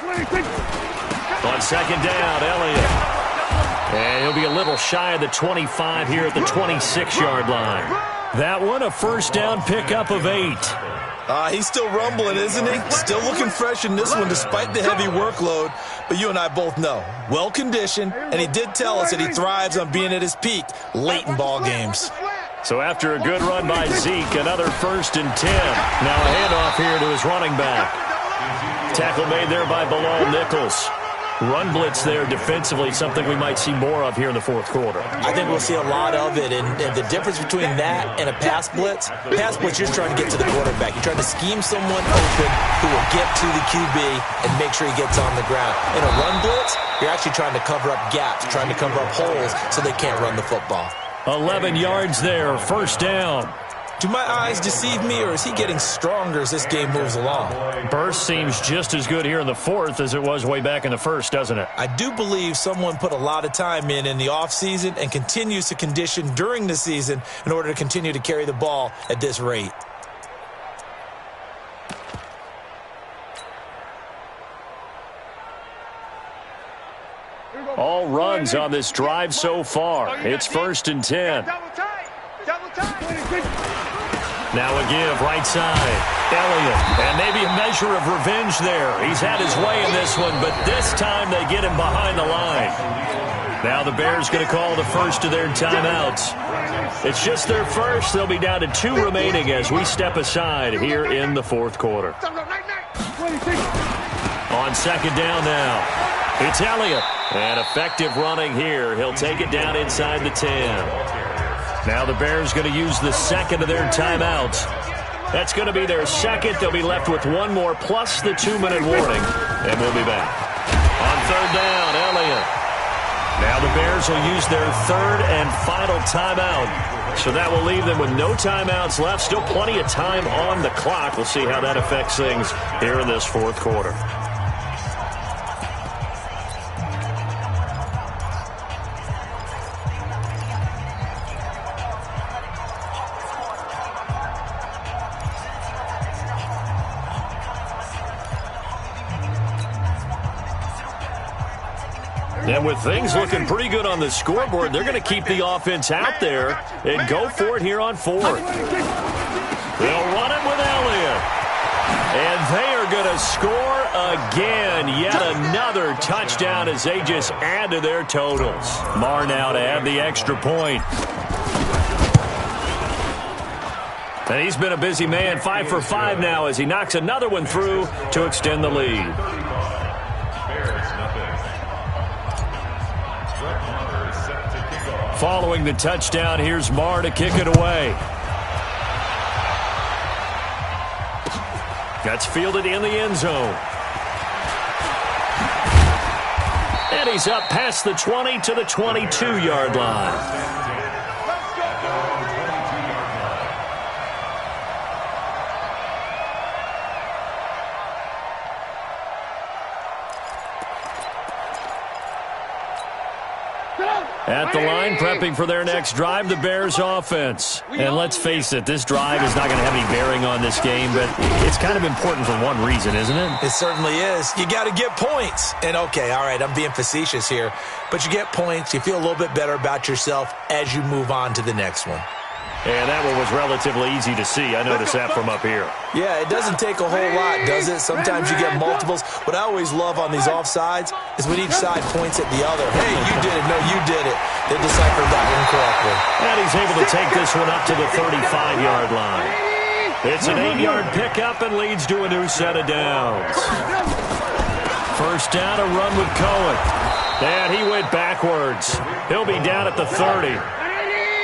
On second down, Elliott. And he'll be a little shy of the 25 here at the 26-yard line. That one, a first down pickup of 8. He's still rumbling, isn't he? Still looking fresh in this one despite the heavy workload. But you and I both know, well-conditioned, and he did tell us that he thrives on being at his peak late in ball games. So after a good run by Zeke, another 1st and 10. Now a handoff here to his running back. Tackle made there by Bilal Nichols. Run blitz there defensively, something we might see more of here in the fourth quarter. I think we'll see a lot of it, and the difference between that and a pass blitz, you're trying to get to the quarterback. You're trying to scheme someone open who will get to the QB and make sure he gets on the ground. In a run blitz, you're actually trying to cover up gaps, trying to cover up holes so they can't run the football. 11 yards there, first down. Do my eyes deceive me, or is he getting stronger as this game moves along? Burst seems just as good here in the fourth as it was way back in the first, doesn't it? I do believe someone put a lot of time in the offseason and continues to condition during the season in order to continue to carry the ball at this rate. All runs on this drive so far. It's 1st and 10. Now a give, right side. Elliott, and maybe a measure of revenge there. He's had his way in this one, but this time they get him behind the line. Now the Bears going to call the first of their timeouts. It's just their first. They'll be down to 2 remaining as we step aside here in the fourth quarter. On second down now, it's Elliott. And effective running here. He'll take it down inside the 10. Now the Bears going to use the second of their timeouts. That's going to be their second. They'll be left with one more plus the 2-minute warning. And we'll be back. On third down, Elliott. Now the Bears will use their third and final timeout. So that will leave them with no timeouts left. Still plenty of time on the clock. We'll see how that affects things here in this fourth quarter. And with things looking pretty good on the scoreboard, they're going to keep the offense out there and go for it here on fourth. They'll run it with Elliott. And they are going to score again. Yet another touchdown as they just add to their totals. Marr now to add the extra point. And he's been a busy man, 5 for 5 now as he knocks another one through to extend the lead. Following the touchdown, here's Marr to kick it away. That's fielded in the end zone. And he's up past the 20 to the 22-yard line. At the line, prepping for their next drive, the Bears offense. And let's face it, this drive is not going to have any bearing on this game, but it's kind of important for one reason, isn't it? It certainly is. You got to get points. And okay, all right, I'm being facetious here, but you get points, you feel a little bit better about yourself as you move on to the next one. And that one was relatively easy to see. I noticed that from up here. Yeah, it doesn't take a whole lot, does it? Sometimes you get multiples. What I always love on these offsides is when each side points at the other. Hey, you did it. No, you did it. They deciphered that one correctly. And he's able to take this one up to the 35-yard line. It's an 8-yard pickup and leads to a new set of downs. First down, a run with Cohen. And he went backwards. He'll be down at the 30.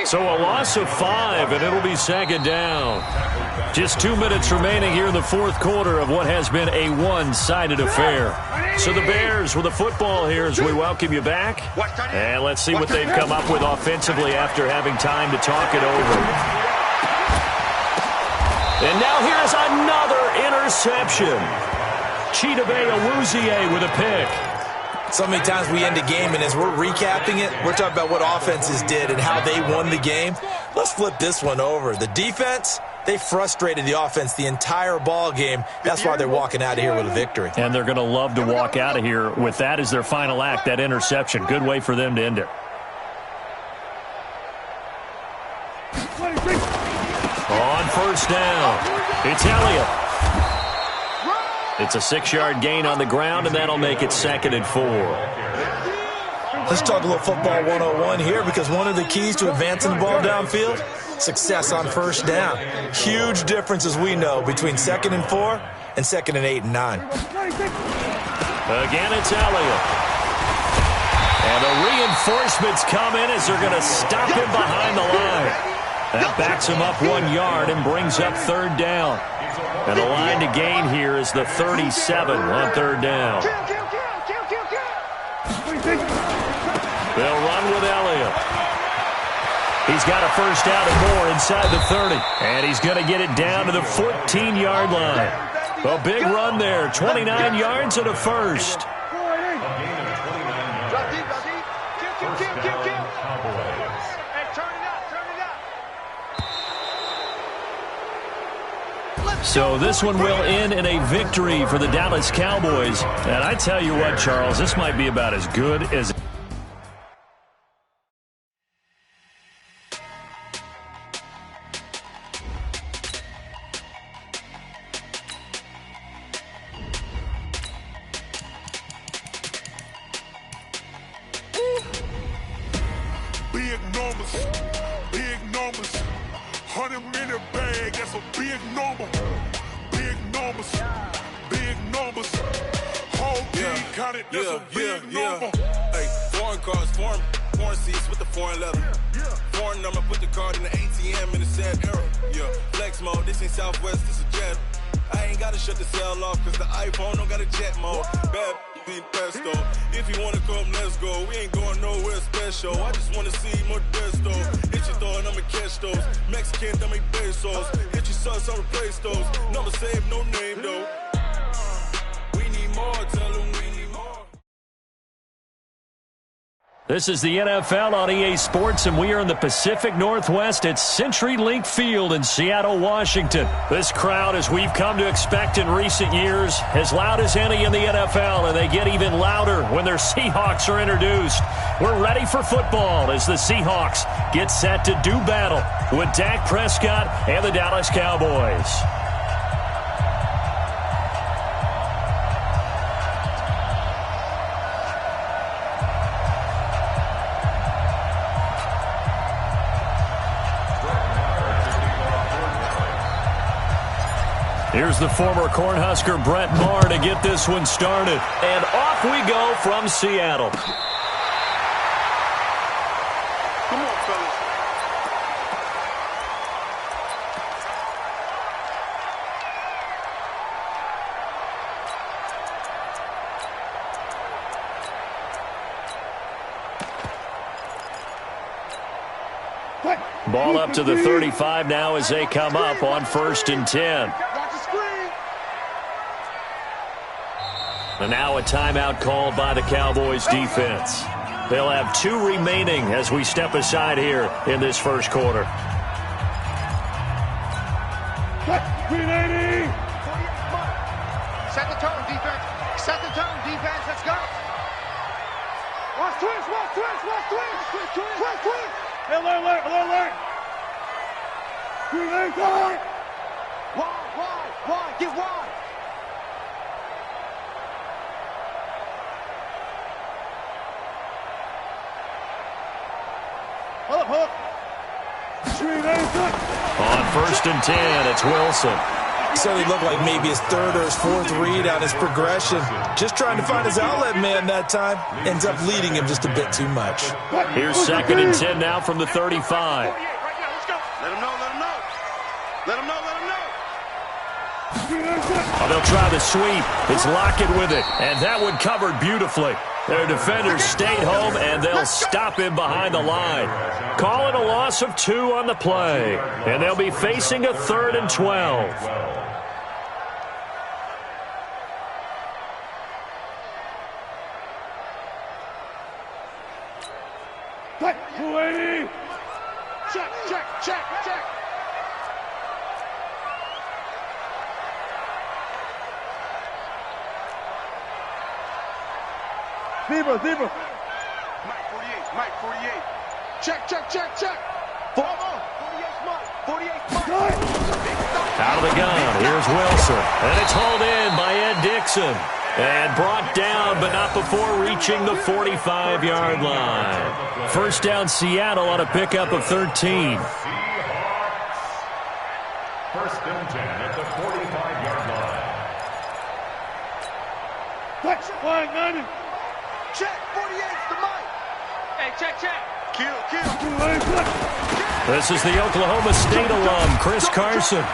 So a loss of 5, and it'll be second down. Just 2 minutes remaining here in the fourth quarter of what has been a one-sided affair. So the Bears with the football here as we welcome you back. And let's see what they've come up with offensively after having time to talk it over. And now here's another interception. Chidobe Awuzie with a pick. So many times we end a game, and as we're recapping it, we're talking about what offenses did and how they won the game. Let's flip this one over. The defense, They frustrated the offense the entire ball game. That's why they're walking out of here with a victory. And they're going to love to walk out of here with that as their final act, that interception. Good way for them to end it. On first down, it's Elliott. It's a 6-yard gain on the ground, and that'll make it 2nd and 4. Let's talk a little football 101 here, because one of the keys to advancing the ball downfield, success on first down. Huge difference, as we know, between 2nd and 4 and 2nd and 8 and 9. Again, it's Elliott. And the reinforcements come in as they're going to stop him behind the line. That backs him up 1 yard and brings up 3rd down. And the line to gain here is the 37 on 3rd down. They'll run with Elliott. He's got a first down and more inside the 30. And he's going to get it down to the 14-yard line. A big run there, 29 yards and a first. So this one will end in a victory for the Dallas Cowboys. And I tell you what, Charles, this might be about as good as... Big numbers, 100-minute bag, that's a big number. Big numbers, whole team counted, that's a big number. Hey, foreign cars, foreign seats with the foreign leather. Foreign number, put the card in the ATM in the sad era. Yeah, flex mode, this ain't Southwest, this is Jet. I ain't gotta shut the cell off, cause the iPhone don't got a jet mode. Bad being pesto. If you wanna come, let's go. We ain't going nowhere special. I just wanna see more Modesto. Hit your thought, I'ma catch those. Mexican, I make pesos. Hit your sauce, I'll replace those. Number save, no name though. We need more, tell them we need more. This is the NFL on EA Sports, and we are in the Pacific Northwest at CenturyLink Field in Seattle, Washington. This crowd, as we've come to expect in recent years, as loud as any in the NFL, and they get even louder when their Seahawks are introduced. We're ready for football as the Seahawks get set to do battle with Dak Prescott and the Dallas Cowboys. Here's the former Cornhusker Brett Maher to get this one started. And off we go from Seattle. Come on, fellas. Ball up to the 35 now as they come up on 1st and 10. And now a timeout called by the Cowboys defense. They'll have 2 remaining as we step aside here in this first quarter. 380. Set the tone, defense. Set the tone, defense. Let's go. Watch twist. Alert. 380. Wide. Get wide. Hold up. 380. On 1st and 10, it's Wilson. Certainly looked like maybe his 3rd or his 4th read on his progression. Just trying to find his outlet man that time. Ends up leading him just a bit too much. Here's 2nd and 10 now from the 35. Let him know. Oh, they'll try the sweep. It's Lockett with it, and that one covered beautifully. Their defenders stayed home, and they'll stop him behind the line. Call it a loss of 2 on the play, and they'll be facing a 3rd and 12. Zebra. Mike 48, Mike 48. Check. 48 Mike. 48 Mike. Out of the gun, here's Wilson. And it's hauled in by Ed Dixon. And brought down, but not before reaching the 45-yard line. First down, Seattle on a pickup of 13. First and 10 at the 45-yard line. Touch, flag 90. Check, 48's the Mike. Hey, check. Kill. This is the Oklahoma State alum, Chris Carson.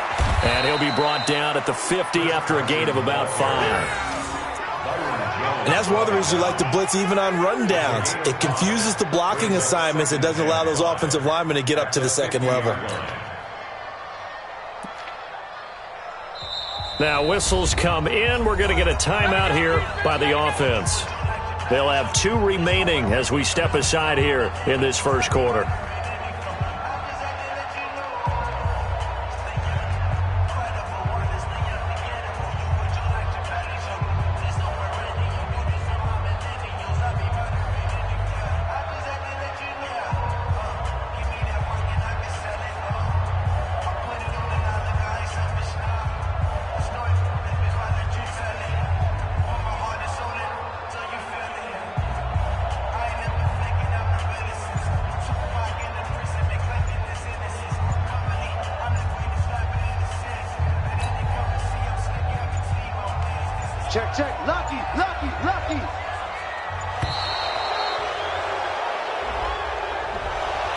And he'll be brought down at the 50 after a gain of about 5. And that's one of the reasons you like to blitz even on rundowns. It confuses the blocking assignments. It doesn't allow those offensive linemen to get up to the second level. Now whistles come in. We're going to get a timeout here by the offense. They'll have 2 remaining as we step aside here in this first quarter. Check. Lucky.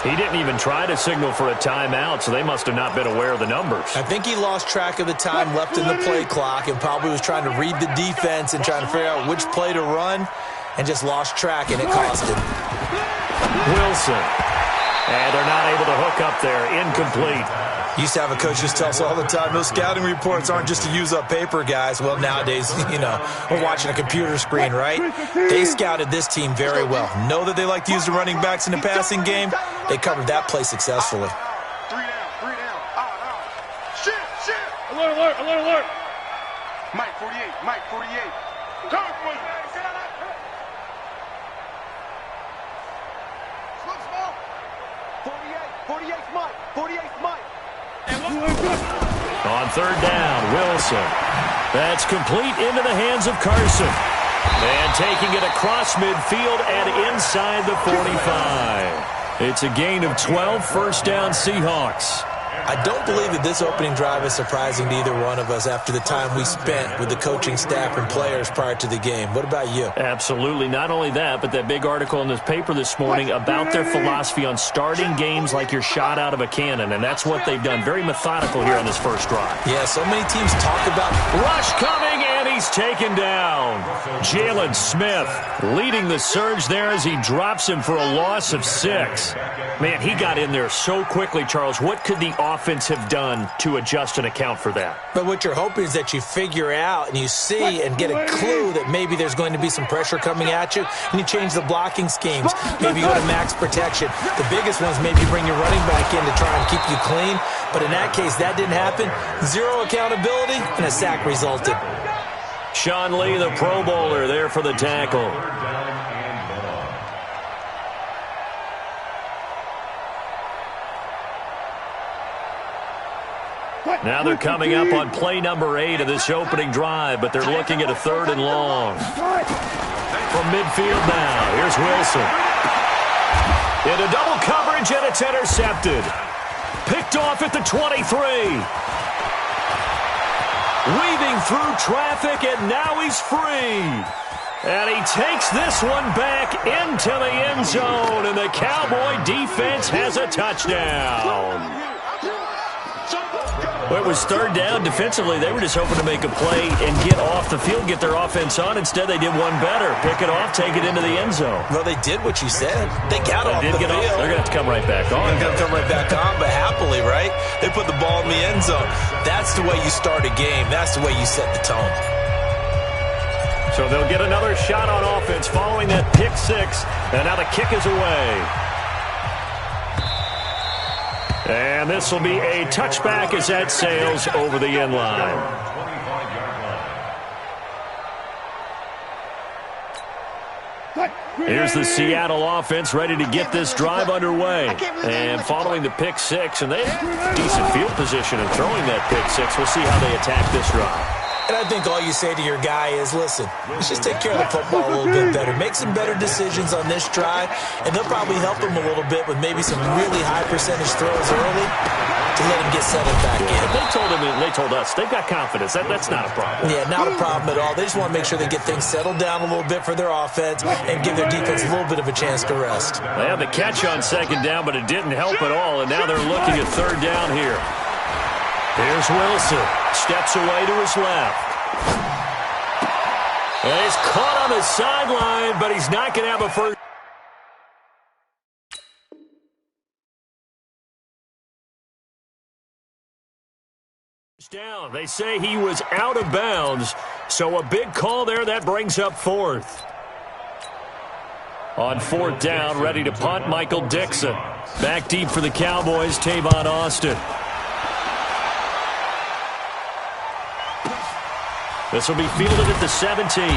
He didn't even try to signal for a timeout, so they must have not been aware of the numbers. I think he lost track of the time left in the play clock and probably was trying to read the defense and trying to figure out which play to run and just lost track, and it cost him. Wilson. And they're not able to hook up there. Incomplete. Used to have a coach just tell us all the time, those scouting reports aren't just to use up paper, guys. Well, nowadays, we're watching a computer screen, right? They scouted this team very well. Know that they like to use the running backs in the passing game. They covered that play successfully. 3 down. Shit. Alert. Mike 48. Come on. Slow. 48's Mike. 48's Mike. On third down, Wilson. That's complete into the hands of Carson. And taking it across midfield and inside the 45. It's a gain of 12, first down Seahawks. I don't believe that this opening drive is surprising to either one of us after the time we spent with the coaching staff and players prior to the game. What about you? Absolutely. Not only that, but that big article in this paper this morning about their philosophy on starting games like you're shot out of a cannon, and that's what they've done. Very methodical here on this first drive. Yeah, so many teams talk about rush coming, and he's taken down. Jalen Smith leading the surge there as he drops him for a loss of 6. Man, he got in there so quickly, Charles. What could the offense have done to adjust and account for that? But what you're hoping is that you figure out and you see and get a clue that maybe there's going to be some pressure coming at you, and you change the blocking schemes. Maybe you go to max protection. The biggest ones, maybe you bring your running back in to try and keep you clean. But in that case, that didn't happen. 0 accountability, and a sack resulted. Sean Lee, the Pro Bowler, there for the tackle. Now they're coming up on play number 8 of this opening drive, but they're looking at a 3rd and long. From midfield now, here's Wilson. Into double coverage, and it's intercepted. Picked off at the 23. Weaving through traffic, and now he's free. And he takes this one back into the end zone, and the Cowboy defense has a touchdown. Well, it was 3rd down. Defensively, they were just hoping to make a play and get off the field, get their offense on. Instead, they did one better. Pick it off, take it into the end zone. Well, they did what you said. They got off the field. They're going to have to come right back on. They're going to come right back on, but happily, right? They put the ball in the end zone. That's the way you start a game. That's the way you set the tone. So they'll get another shot on offense following that pick 6, and now the kick is away. And this will be a touchback as that sails over the end line. Here's the Seattle offense ready to get this drive underway. And following the pick six, and they have decent field position in throwing that pick six. We'll see how they attack this drive. And I think all you say to your guy is, listen, let's just take care of the football a little bit better. Make some better decisions on this drive, and they'll probably help him a little bit with maybe some really high percentage throws early to let him get settled back in. They told him, and they told us, they've got confidence. That's not a problem. Yeah, not a problem at all. They just want to make sure they get things settled down a little bit for their offense and give their defense a little bit of a chance to rest. They had the catch on second down, but it didn't help at all, and now they're looking at third down here. Here's Wilson. Steps away to his left. And he's caught on the sideline, but he's not going to have a first. Down. They say he was out of bounds, so a big call there. That brings up fourth. On fourth down, ready to punt, Michael Dixon. Back deep for the Cowboys, Tavon Austin. This will be fielded at the 17.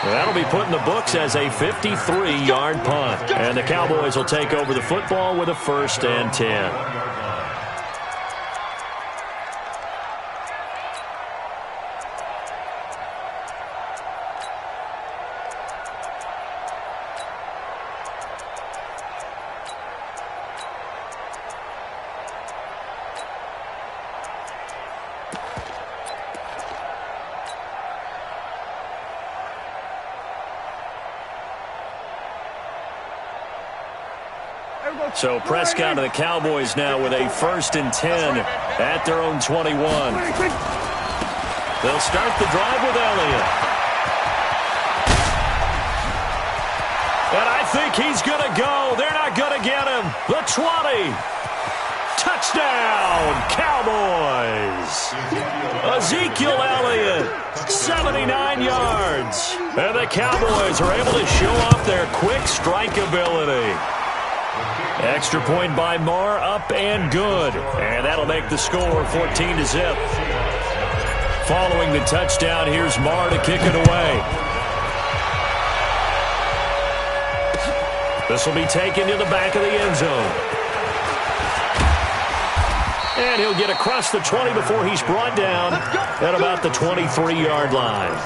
That'll be put in the books as a 53-yard punt. And the Cowboys will take over the football with a 1st and 10. So Prescott and the Cowboys now with a 1st and 10 at their own 21. They'll start the drive with Elliott. And I think he's going to go. They're not going to get him. The 20. Touchdown, Cowboys. Ezekiel Elliott, 79 yards. And the Cowboys are able to show off their quick strike ability. Extra point by Marr, up and good. And that'll make the score 14-0. Following the touchdown, here's Marr to kick it away. This will be taken to the back of the end zone. And he'll get across the 20 before he's brought down at about the 23-yard line.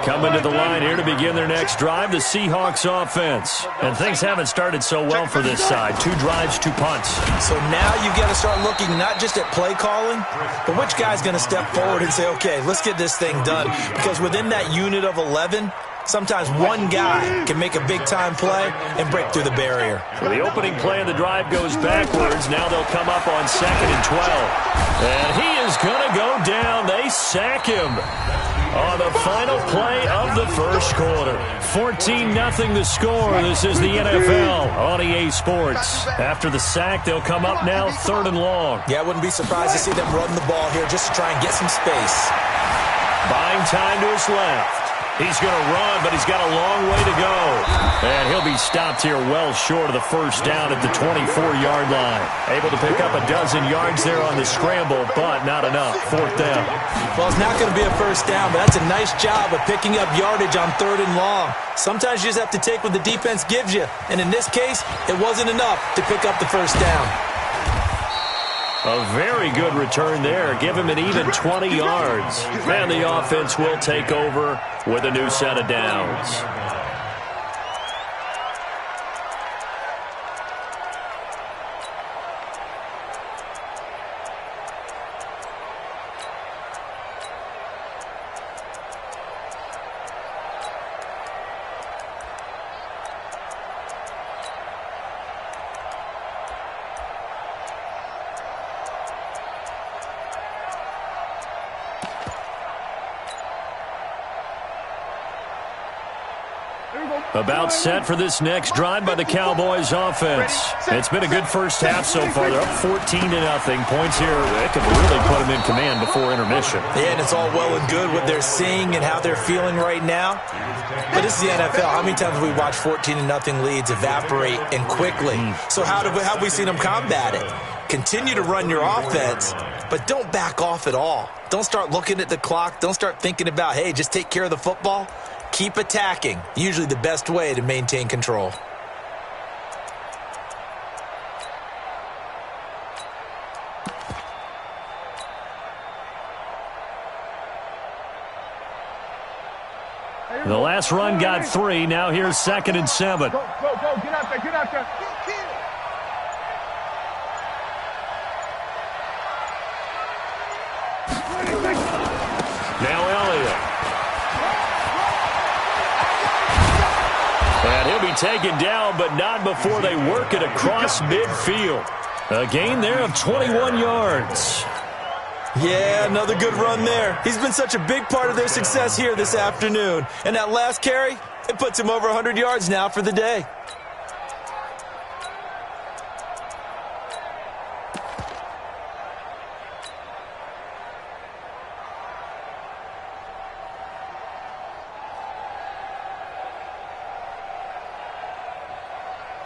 Coming to the line here to begin their next drive, the Seahawks offense. And things haven't started so well for this side. 2 drives, 2 punts. So now you've got to start looking not just at play calling, but which guy's going to step forward and say, okay, let's get this thing done. Because within that unit of 11, sometimes one guy can make a big-time play and break through the barrier. So the opening play of the drive goes backwards. Now they'll come up on 2nd and 12. And he is going to go down. They sack him on the final play of the first quarter. 14-0 the score. This is the NFL on EA Sports. After the sack, they'll come up now 3rd and long. Yeah, I wouldn't be surprised to see them run the ball here just to try and get some space. Buying time to his left. He's going to run, but he's got a long way to go. And he'll be stopped here well short of the first down at the 24-yard line. Able to pick up a dozen yards there on the scramble, but not enough. 4th down. Well, it's not going to be a first down, but that's a nice job of picking up yardage on 3rd and long. Sometimes you just have to take what the defense gives you. And in this case, it wasn't enough to pick up the first down. A very good return there. Give him an even 20 yards. And the offense will take over with a new set of downs. About set for this next drive by the Cowboys offense. It's been a good first half so far. They're up 14-0. Points here that could really put them in command before intermission. Yeah, and it's all well and good what they're seeing and how they're feeling right now. But this is the NFL. How many times have we watched 14-0 leads evaporate and quickly? So how have we seen them combat it? Continue to run your offense, but don't back off at all. Don't start looking at the clock. Don't start thinking about, hey, just take care of the football. keep attacking. Usually the best way to maintain control. The last run got 3. Now here's 2nd and 7. Go, get out there, get out there. Now Elliott. And he'll be taken down, but not before they work it across midfield. A gain there of 21 yards. Yeah, another good run there. He's been such a big part of their success here this afternoon. And that last carry, it puts him over 100 yards now for the day.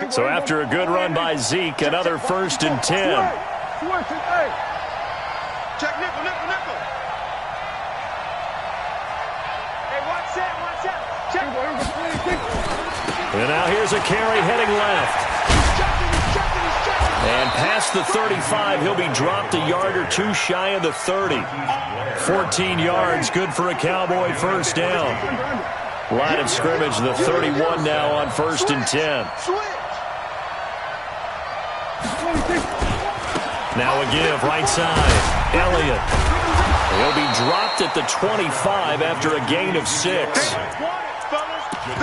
So after a good run by Zeke, another 1st and 10. Check nickel. Hey, watch that. Check. And now here's a carry heading left. And past the 35, he'll be dropped a yard or 2 shy of the 30. 14 yards, good for a Cowboy first down. Line of scrimmage, the 31 now on 1st and 10. Now a give, right side. Elliott. He'll be dropped at the 25 after a gain of 6.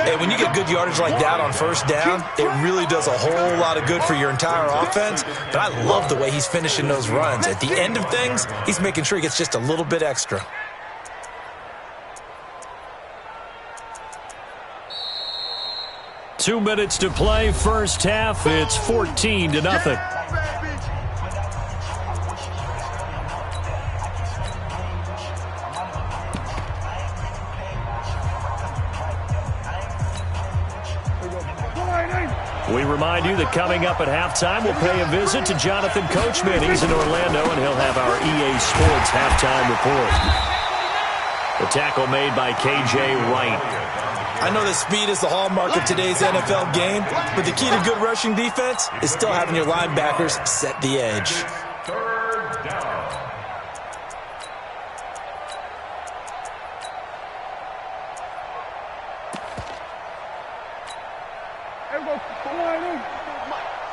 Hey, when you get good yardage like that on first down, it really does a whole lot of good for your entire offense. But I love the way he's finishing those runs. At the end of things, he's making sure he gets just a little bit extra. Two minutes to play, first half. It's 14-0. We remind you that coming up at halftime, we'll pay a visit to Jonathan Coachman. He's in Orlando, and he'll have our EA Sports halftime report. The tackle made by K.J. Wright. I know that speed is the hallmark of today's NFL game, but the key to good rushing defense is still having your linebackers set the edge.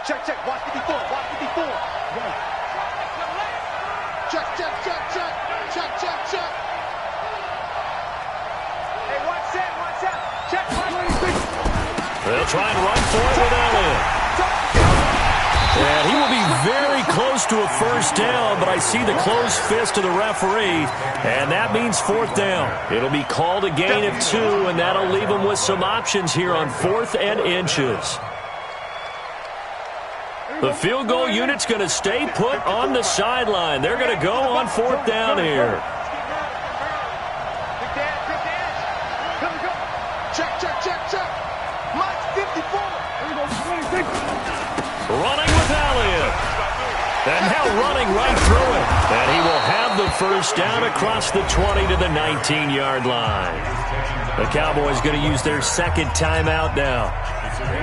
Check. Watch 54. Check. Hey, watch that. Check. They'll try and run for it with Elliott. And he will be very close to a first down, but I see the closed fist of the referee, and that means 4th down. It'll be called a gain of 2, and that'll leave them with some options here on 4th and inches. The field goal unit's going to stay put on the sideline. They're going to go on 4th down here. Check. Mike 54. Running with Elliott. And now running right through it. And he will have the first down across the 20 to the 19-yard line. The Cowboys going to use their 2nd timeout now,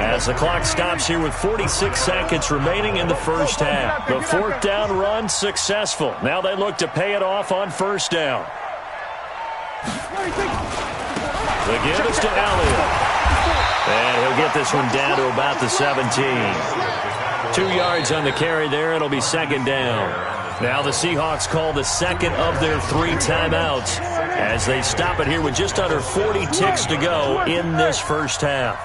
as the clock stops here with 46 seconds remaining in the first half. The 4th down run successful. Now they look to pay it off on first down. The give is to Elliott. And he'll get this one down to about the 17. 2 yards on the carry there. It'll be 2nd down. Now the Seahawks call the 2nd of their 3 timeouts as they stop it here with just under 40 ticks to go in this first half.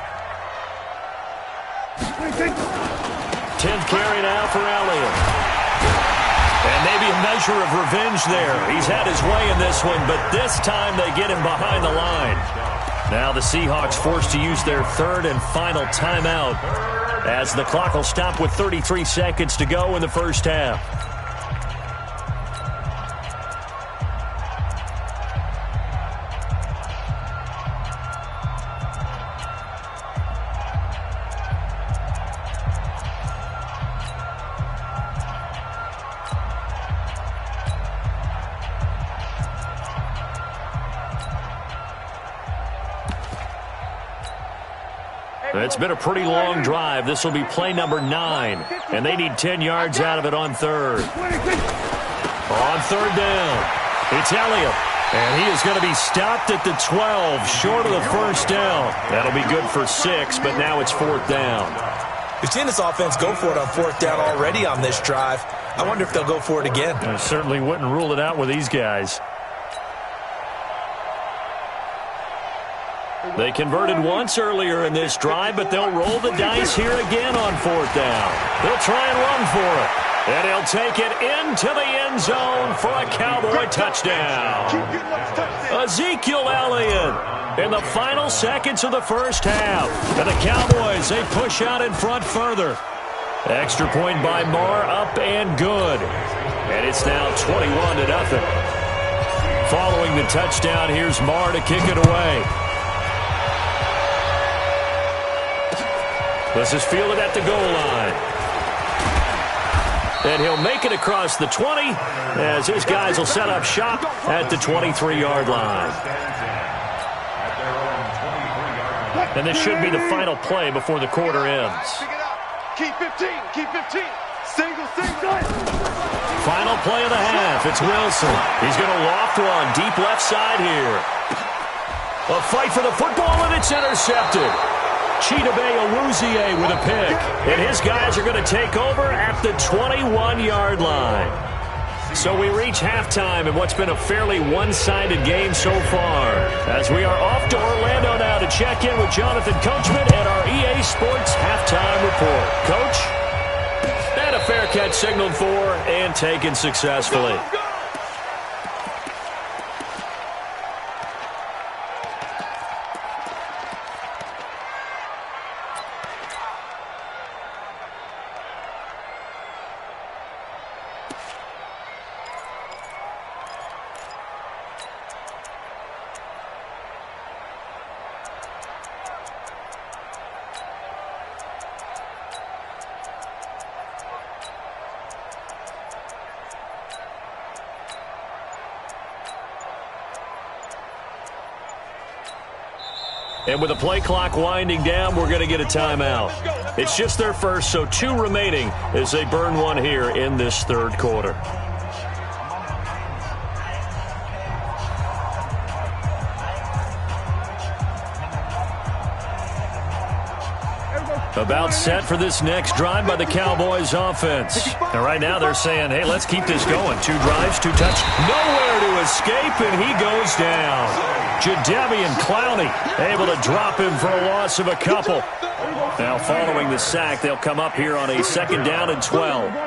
10th carry now for Elliott. And maybe a measure of revenge there. He's had his way in this one, but this time they get him behind the line. Now the Seahawks forced to use their 3rd and final timeout, as the clock will stop with 33 seconds to go in the first half. It's been a pretty long drive. This will be play number 9, and they need 10 yards out of it on third. On third down, it's Elliott, and he is going to be stopped at the 12, short of the first down. That'll be good for 6, but now it's fourth down. We've seen this offense go for it on fourth down already on this drive. I wonder if they'll go for it again. I certainly wouldn't rule it out with these guys. They converted once earlier in this drive, but they'll roll the dice here again on fourth down. They'll try and run for it. And he'll take it into the end zone for a Cowboy touchdown. Ezekiel Elliott in the final seconds of the first half. And the Cowboys, they push out in front further. Extra point by Marr, up and good. And it's now 21-0. Following the touchdown, here's Marr to kick it away. This is fielded at the goal line. And he'll make it across the 20 as his guys will set up shop at the 23-yard line. And this should be the final play before the quarter ends. Keep 15, keep 15. Single. Final play of the half. It's Wilson. He's going to loft one deep left side here. A fight for the football, and it's intercepted. Chidobe Awuzie with a pick. And his guys are going to take over at the 21-yard line. So we reach halftime in what's been a fairly one-sided game so far. As we are off to Orlando now to check in with Jonathan Coachman and our EA Sports Halftime Report. Coach? And a fair catch signaled for and taken successfully. And with the play clock winding down, we're going to get a timeout. It's just their first, so 2 remaining as they burn one here in this third quarter. About set for this next drive by the Cowboys offense. And right now they're saying, hey, let's keep this going. 2 drives, 2 touch. Nowhere to escape, and he goes down. Jadeveon Clowney able to drop him for a loss of a couple. Now following the sack, they'll come up here on a 2nd down and 12. Here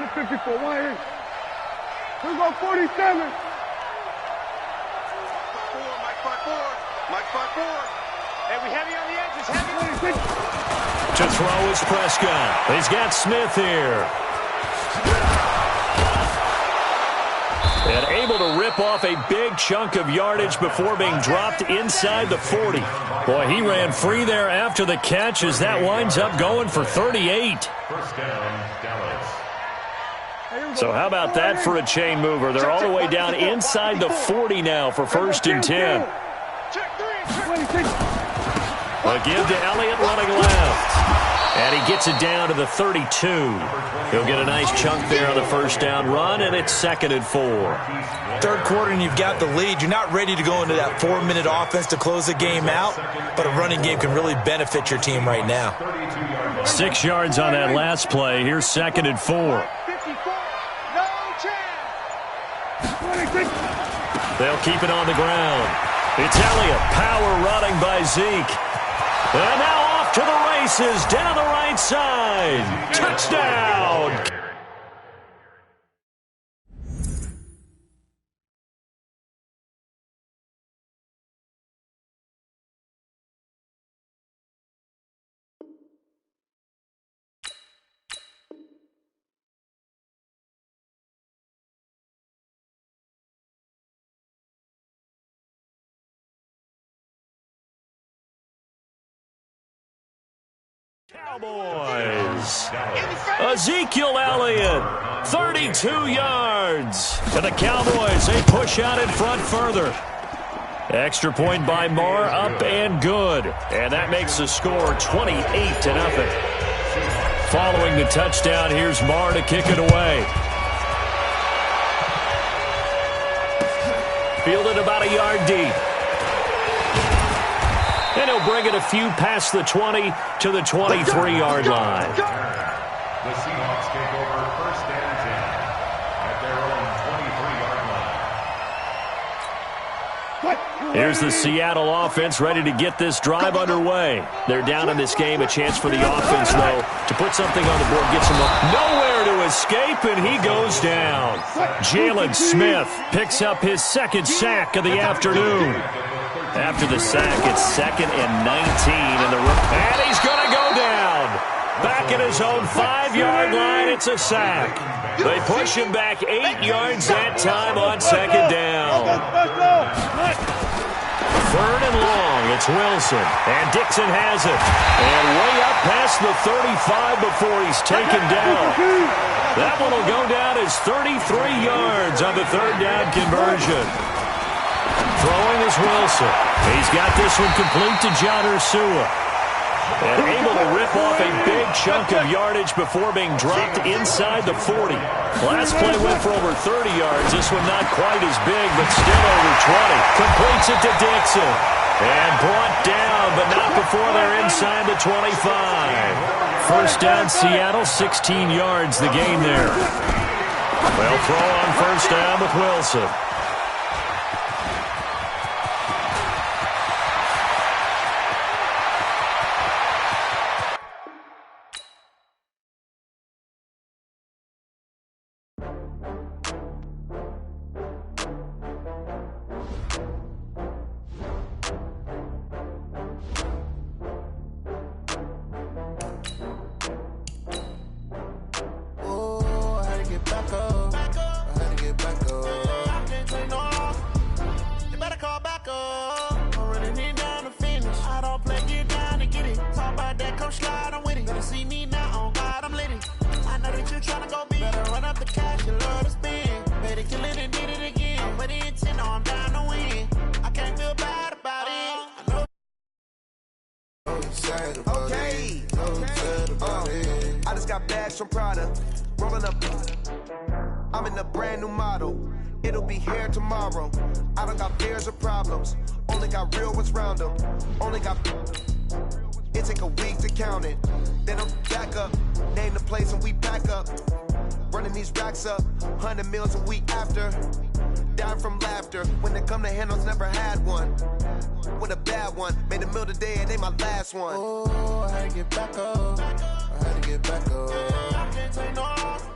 we go, 47. Mike 5-4. Hey, we heavy on the edges, heavy. To throw is Prescott. He's got Smith here. And able to rip off a big chunk of yardage before being dropped inside the 40. Boy, he ran free there after the catch as that winds up going for 38. So how about that for a chain mover? They're all the way down inside the 40 now for 1st and 10. A give to Elliott running left. And he gets it down to the 32. He'll get a nice chunk there on the first down run, and it's 2nd and 4. Third quarter, and you've got the lead. You're not ready to go into that 4-minute offense to close the game out, but a running game can really benefit your team right now. 6 yards on that last play. Here's 2nd and 4. They'll keep it on the ground. It's Elliott, power running by Zeke. And now off to the races, down the right side. Touchdown! Cowboys. Ezekiel Elliott, 32 yards. And the Cowboys, they push out in front further. Extra point by Marr, up and good. And that makes the score 28-0. Following the touchdown, here's Marr to kick it away. Fielded about a yard deep. And he'll bring it a few past the 20 to the 23-yard line. The Seahawks take over first and 10 at their own 23-yard line. Here's the Seattle offense ready to get this drive underway. They're down in this game. A chance for the offense, though, to put something on the board. Gets him up. Nowhere to escape, and he goes down. Jalen Smith picks up his second sack of the afternoon. After the sack, it's 2nd and 19. And he's going to go down. Back at his own 5-yard line, it's a sack. They push him back 8 yards that time on 2nd down. 3rd and long, it's Wilson. And Dixon has it. And way up past the 35 before he's taken down. That one will go down as 33 yards on the 3rd down conversion. Throwing is Wilson. He's got this one complete to John Ursua. And able to rip off a big chunk of yardage before being dropped inside the 40. Last play went for over 30 yards. This one not quite as big, but still over 20. Completes it to Dixon. And brought down, but not before they're inside the 25. First down, Seattle, 16 yards the gain there. They'll throw on first down with Wilson. I just got bags from Prada, rolling up. I'm in a brand new model. It'll be here tomorrow. I don't got fears or problems. Only got real ones round them. Only got. It take a week to count it. Then I'm back up. Name the place and we pack up. Running these racks up. 100 meals a week after. Down from laughter. When they come to handles, never had one. With a bad one. Made a meal today and they my last one. Oh, I had to get back up. I had to get back up. I can't take no off.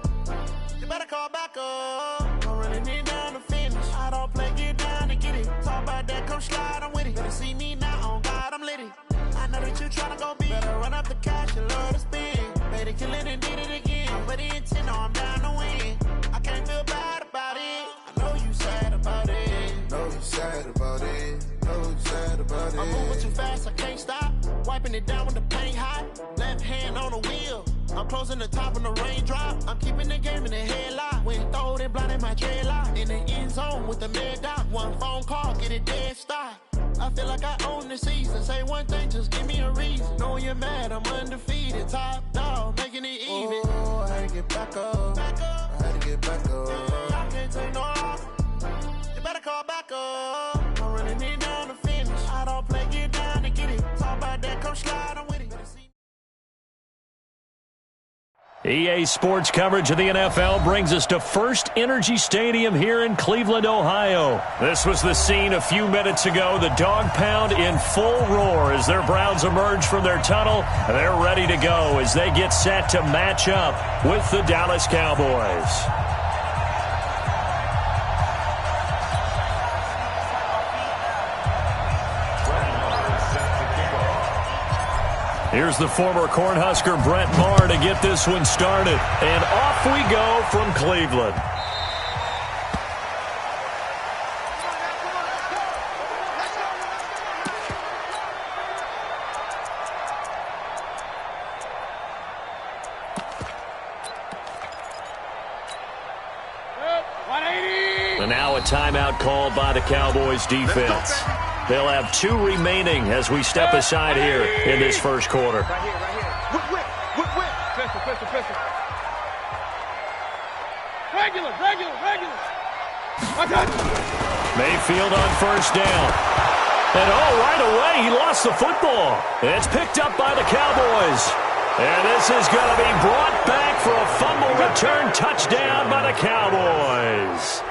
You better call back up. I'm running it down to finish. I don't play, get down and get it. Talk about that, come slide, I'm with it. Better see me now, on God, I'm litty. I know that you tryna go big. Better run up the cash, you love to spin. Better kill it and did it again. But the intent, no, I'm down to win. I can't feel bad about it. I know you sad about it. Know you sad about it. Know you sad about it. I'm moving too fast, I can't stop. Wiping it down with the paint hot. Left hand on the wheel. I'm closing the top when the raindrop. I'm keeping the game in the headlock. When throwed and blinded my dreadlock. In the end zone with the mad dot. One phone call, get it dead stop. I feel like I own the season. Say one thing, just give me a reason. Knowing you're mad, I'm undefeated. Top dog, making it even. Oh, I had to get back up. I had to get back up. I can't take no off. You better call back up. I'm running it down to finish. I don't play, get down and get it. Talk about that, come slide, I'm with it. EA Sports coverage of the NFL brings us to First Energy Stadium here in Cleveland, Ohio. This was the scene a few minutes ago. The dog pound in full roar as their Browns emerge from their tunnel. They're ready to go as they get set to match up with the Dallas Cowboys. Here's the former Cornhusker Brett Maher to get this one started. And off we go from Cleveland. And now a timeout called by the Cowboys defense. They'll have 2 remaining as we step aside here in this first quarter. Right here. Whip. Pistol. Regular. Mayfield on first down. And right away, he lost the football. It's picked up by the Cowboys. And this is going to be brought back for a fumble return touchdown by the Cowboys.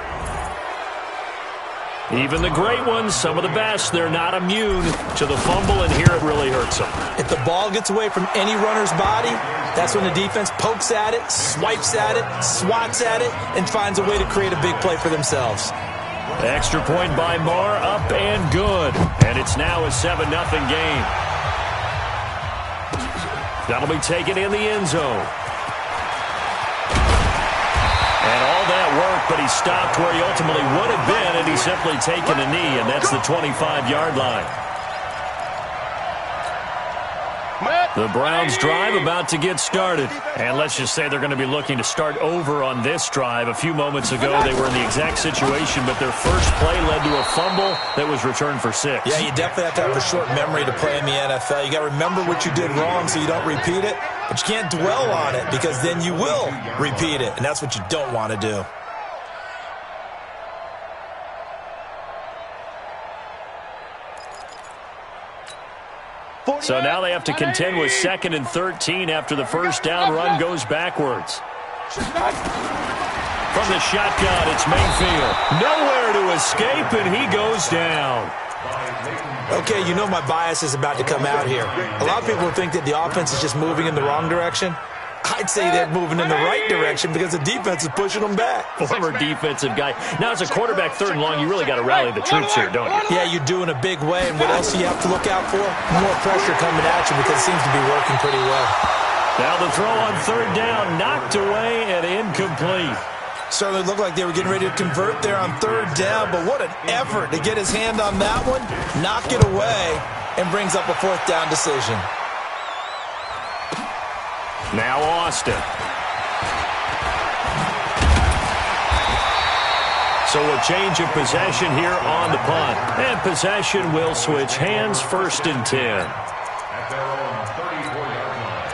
Even the great ones, some of the best, they're not immune to the fumble, and here it really hurts them. If the ball gets away from any runner's body, that's when the defense pokes at it, swipes at it, swats at it, and finds a way to create a big play for themselves. Extra point by Marr, up and good. And it's now a 7-0 game. That'll be taken in the end zone. And all that work, but he stopped where he ultimately would have been, and he's simply taken a knee, and that's the 25-yard line. The Browns drive about to get started. And let's just say they're going to be looking to start over on this drive. A few moments ago, they were in the exact situation, but their first play led to a fumble that was returned for 6. Yeah, you definitely have to have a short memory to play in the NFL. You got to remember what you did wrong so you don't repeat it, but you can't dwell on it because then you will repeat it, and that's what you don't want to do. So now they have to contend with 2nd and 13 after the first down run goes backwards. From the shotgun, it's Mayfield. Nowhere to escape, and he goes down. Okay, you know my bias is about to come out here. A lot of people think that the offense is just moving in the wrong direction. I'd say they're moving in the right direction because the defense is pushing them back. Former defensive guy. Now, as a quarterback, 3rd and long, you really got to rally the troops here, don't you? Yeah, you do in a big way. And what else do you have to look out for? More pressure coming at you because it seems to be working pretty well. Now the throw on 3rd down, knocked away and incomplete. Certainly looked like they were getting ready to convert there on 3rd down, but what an effort to get his hand on that one, knock it away, and brings up a 4th down decision. Now Austin. So a change of possession here on the punt. And possession will switch hands, 1st and 10. At their own 34-yard line.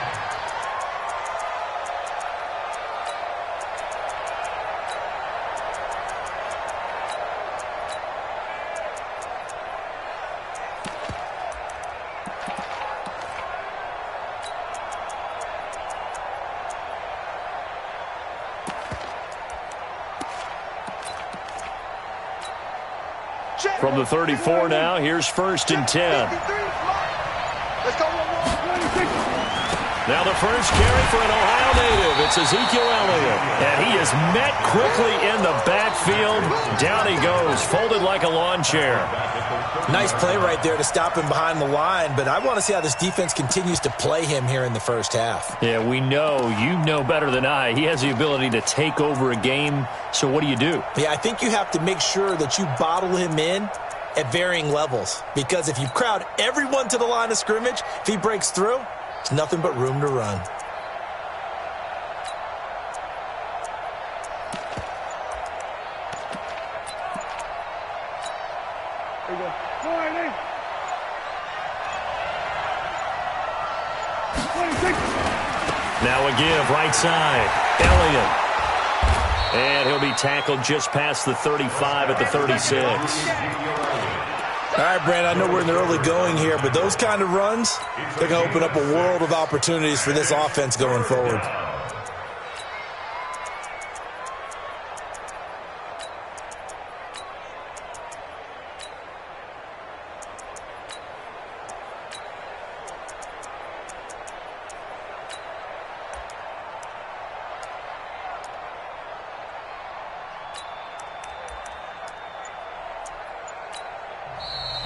From the 34 now, here's 1st and 10. Now the first carry for an Ohio native. It's Ezekiel Elliott. And he is met quickly in the backfield. Down he goes, folded like a lawn chair. Nice play right there to stop him behind the line, but I want to see how this defense continues to play him here in the first half. Yeah, we know. You know better than I. He has the ability to take over a game, so what do? Yeah, I think you have to make sure that you bottle him in at varying levels, because if you crowd everyone to the line of scrimmage, if he breaks through, it's nothing but room to run. There you go. Now a give, right side. Elliott. And he'll be tackled just past the 35 at the 36. All right, Brand, I know we're in the early going here, but those kind of runs, they're going to open up a world of opportunities for this offense going forward.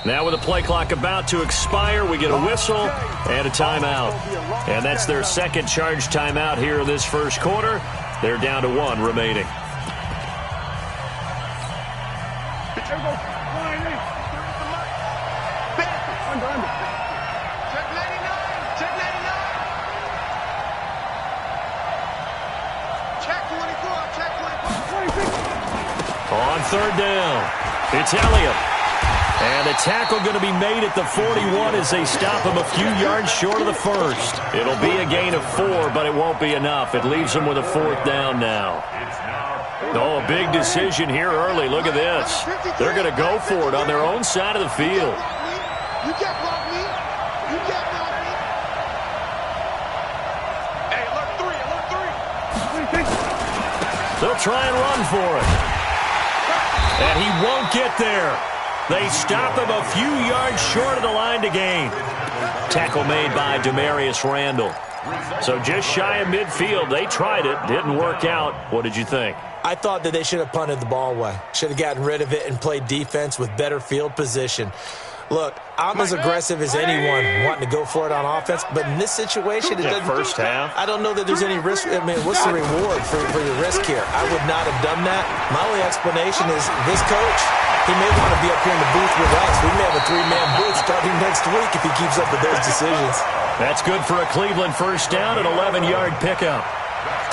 Now with the play clock about to expire, we get a whistle and a timeout. And that's their second charge timeout here in this first quarter. They're down to 1 remaining. On third down, it's Elliott. And the tackle going to be made at the 41 as they stop him a few yards short of the first. It'll be a gain of 4, but it won't be enough. It leaves them with a fourth down now. Oh, a big decision here early. Look at this. They're going to go for it on their own side of the field. You can't block me. You can't block me. Hey, alert 3. They'll try and run for it. And he won't get there. They stop him a few yards short of the line to gain. Tackle made by Demarius Randall. So just shy of midfield. They tried it. Didn't work out. What did you think? I thought that they should have punted the ball away. Should have gotten rid of it and played defense with better field position. Look, I'm as aggressive as anyone wanting to go for it on offense, but in this situation, it doesn't. First half. I don't know that there's any risk. I mean, what's the reward for your risk here? I would not have done that. My only explanation is this coach, he may want to be up here in the booth with us. We may have a 3-man booth starting next week if he keeps up with those decisions. That's good for a Cleveland first down, an 11-yard pickup.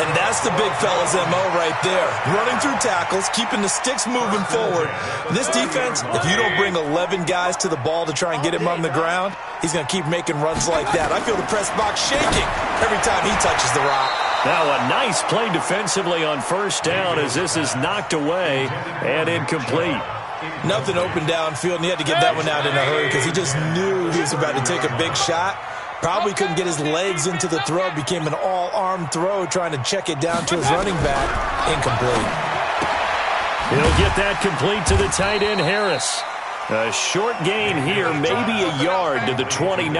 And that's the big fella's MO right there. Running through tackles, keeping the sticks moving forward. This defense, if you don't bring 11 guys to the ball to try and get him on the ground, he's going to keep making runs like that. I feel the press box shaking every time he touches the rock. Now a nice play defensively on first down as this is knocked away and incomplete. Nothing open downfield, and he had to get that one out in a hurry because he just knew he was about to take a big shot. Probably couldn't get his legs into the throw. Became an all-arm throw trying to check it down to his running back. Incomplete. He'll get that complete to the tight end, Harris. A short gain here, maybe a yard to the 29.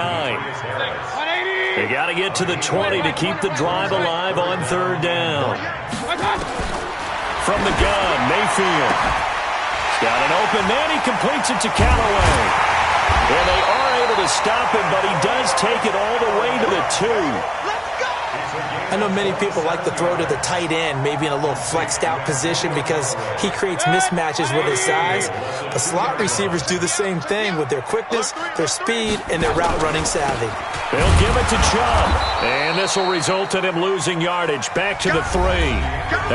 They got to get to the 20 to keep the drive alive on third down. From the gun, Mayfield. He's got an open man. He completes it to Callaway. And they are able to stop him, but he does take it all the way to the 2. I know many people like to throw to the tight end, maybe in a little flexed out position because he creates mismatches with his size. The slot receivers do the same thing with their quickness, their speed, and their route running savvy. They'll give it to Chubb, and this will result in him losing yardage. Back to the 3.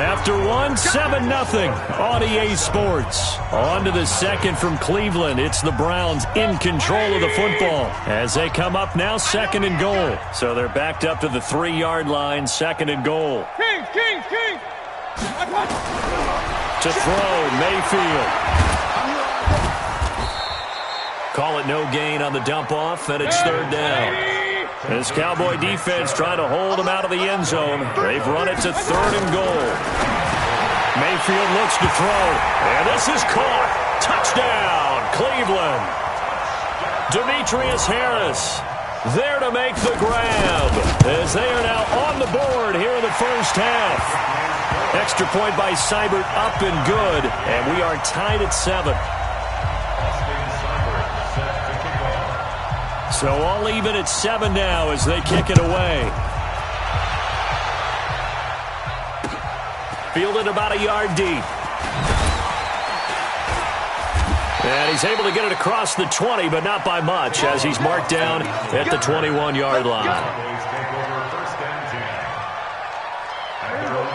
After 7-0 on EA Sports. On to the second from Cleveland. It's the Browns in control of the football as they come up now 2nd and goal. So they're backed up to the 3-yard line, 2nd and goal. King. To throw, Mayfield. Call it no gain on the dump off, and it's 3rd down. This Cowboy defense trying to hold him out of the end zone. They've run it to 3rd and goal. Mayfield looks to throw, and this is caught. Touchdown, Cleveland. Demetrius Harris there to make the grab as they are now on the board here in the first half. Extra point by Seibert up and good, and we are tied at 7. So all even at 7 now as they kick it away. Fielded about a yard deep. And he's able to get it across the 20, but not by much as he's marked down at the 21-yard line.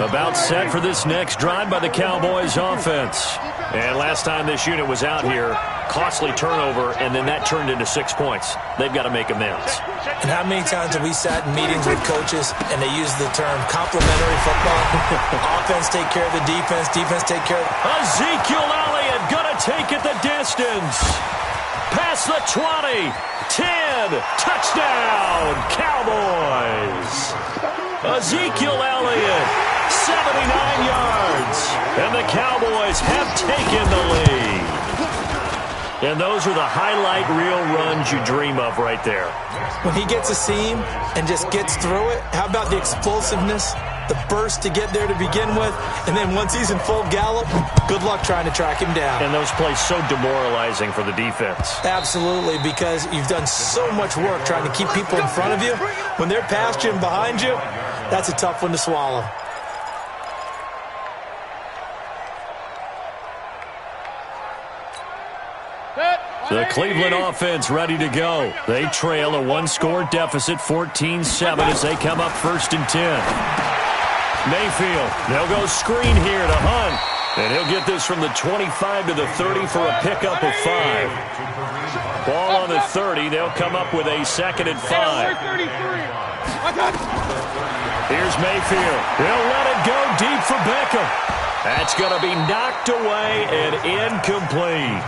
About set for this next drive by the Cowboys offense. And last time this unit was out here, costly turnover, and then that turned into 6 points. They've got to make amends. And how many times have we sat in meetings with coaches and they use the term complementary football? Offense take care of the defense, defense take care of Ezekiel Elliott gonna take it the distance. Past the 20, 10, touchdown, Cowboys. Ezekiel Elliott, 79 yards, and the Cowboys have taken the lead. And those are the highlight reel runs you dream of right there. When he gets a seam and just gets through it, how about the explosiveness, the burst to get there to begin with, and then once he's in full gallop, good luck trying to track him down. And those plays so demoralizing for the defense. Absolutely, because you've done so much work trying to keep people in front of you. When they're past you and behind you, that's a tough one to swallow. The Cleveland offense ready to go. They trail a one-score deficit, 14-7, as they come up 1st and 10. Mayfield, they'll go screen here to Hunt. And he'll get this from the 25 to the 30 for a pickup of 5. Ball on the 30. They'll come up with a 2nd and 5. Here's Mayfield. He'll let it go deep for Beckham. That's going to be knocked away and incomplete.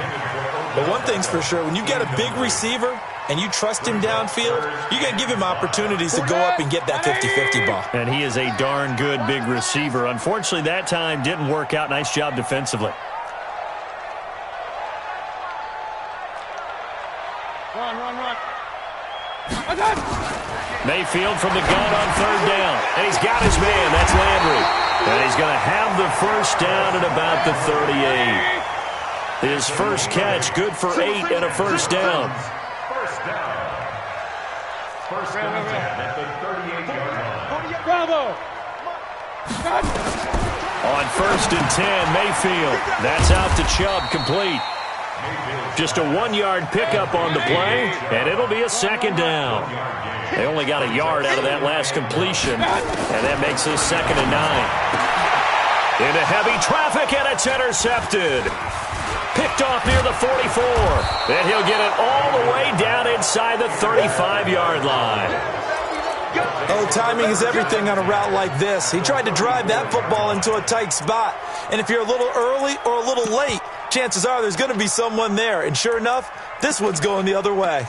But one thing's for sure, when you get a big receiver and you trust him downfield, you got to give him opportunities to go up and get that 50-50 ball. And he is a darn good big receiver. Unfortunately, that time didn't work out. Nice job defensively. Run. Mayfield from the gun on 3rd down. And he's got his man. That's Landry. And he's going to have the 1st down at about the 38. His first catch, good for 8 and a 1st down. First down at the 38-yard line. Bravo. On 1st and 10, Mayfield. That's out to Chubb, complete. Just a 1-yard pickup on the play, and it'll be a 2nd down. They only got a yard out of that last completion, and that makes this 2nd and 9. Into heavy traffic, and it's intercepted. Picked off near the 44. And he'll get it all the way down inside the 35-yard line. Oh, timing is everything on a route like this. He tried to drive that football into a tight spot. And if you're a little early or a little late, chances are there's going to be someone there. And sure enough, this one's going the other way.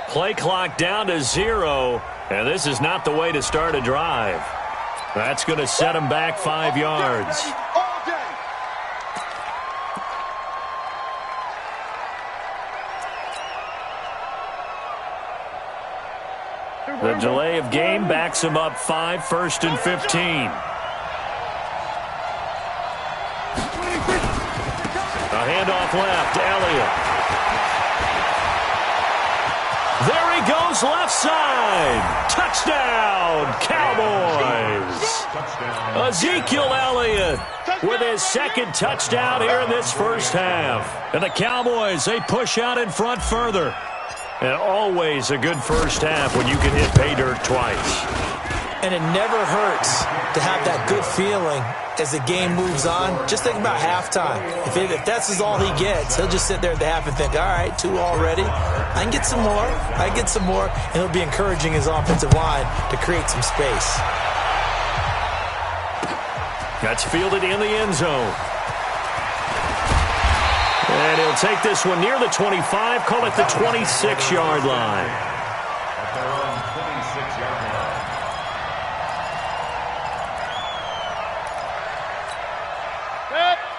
Play clock down to 0, and this is not the way to start a drive. That's going to set him back 5 yards. The delay of game backs him up 5, 1st and 15. A handoff left, Elliott. There he goes, left side. Touchdown, Cowboys. Ezekiel Elliott with his 2nd touchdown here in this first half. And the Cowboys, they push out in front further. And always a good first half when you can hit pay dirt twice. And it never hurts to have that good feeling as the game moves on. Just think about halftime. If that's all he gets, he'll just sit there at the half and think, all right, 2 already. I can get some more. And he'll be encouraging his offensive line to create some space. That's fielded in the end zone. And he'll take this one near the 25, call it the 26-yard line. At their own 26-yard line.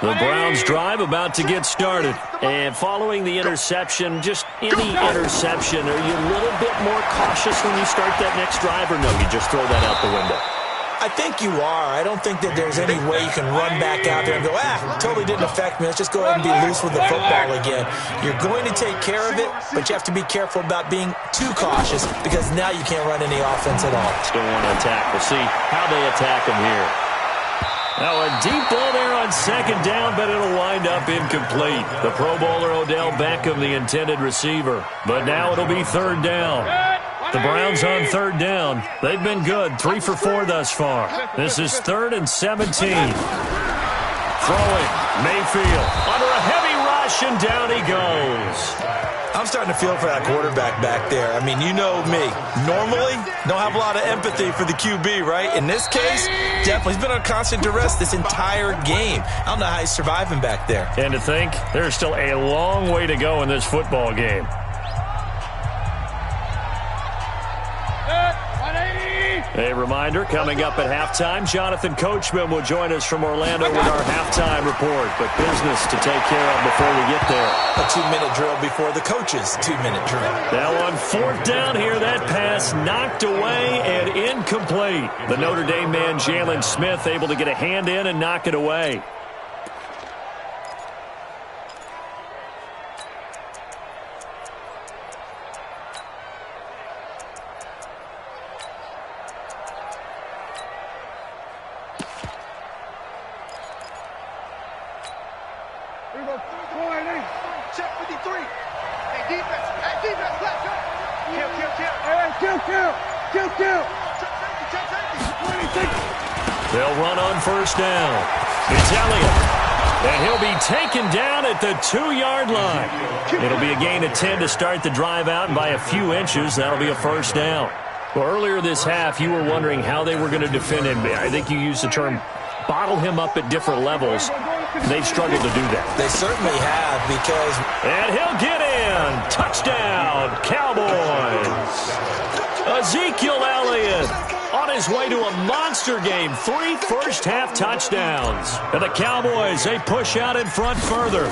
The Browns drive about to get started. And following the interception, just any interception, are you a little bit more cautious when you start that next drive, or no, you just throw that out the window? I think you are. I don't think that there's any way you can run back out there and go, totally didn't affect me. Let's just go ahead and be loose with the football again. You're going to take care of it, but you have to be careful about being too cautious because now you can't run any offense at all. Still want to attack. We'll see how they attack him here. Now a deep ball there on 2nd down, but it'll wind up incomplete. The Pro Bowler Odell Beckham, the intended receiver. But now it'll be 3rd down. The Browns on 3rd down. They've been good, 3 for 4 thus far. This is 3rd and 17. Throwing, Mayfield under a heavy rush, and down he goes. I'm starting to feel for that quarterback back there. I mean, you know me. Normally, don't have a lot of empathy for the QB, right? In this case, definitely. He's been on constant duress this entire game. I don't know how he's surviving back there. And to think, there's still a long way to go in this football game. A reminder, coming up at halftime, Jonathan Coachman will join us from Orlando with our halftime report. But business to take care of before we get there. A 2-minute drill before the coach's 2-minute drill. Now on 4th down here, that pass knocked away and incomplete. The Notre Dame man, Jalen Smith, able to get a hand in and knock it away. Check 53. Hey, defense. Hey, defense. Left. Kill. They'll run on first down. It's Elliott. And he'll be taken down at the 2-yard line. It'll be a gain of 10 to start the drive out, and by a few inches, that'll be a first down. Well, earlier this half, you were wondering how they were going to defend him. I think you used the term bottle him up at different levels. They've struggled to do that. They certainly have, because... And he'll get in. Touchdown, Cowboys. Ezekiel Elliott on his way to a monster game. 3 first-half touchdowns. And the Cowboys, they push out in front further.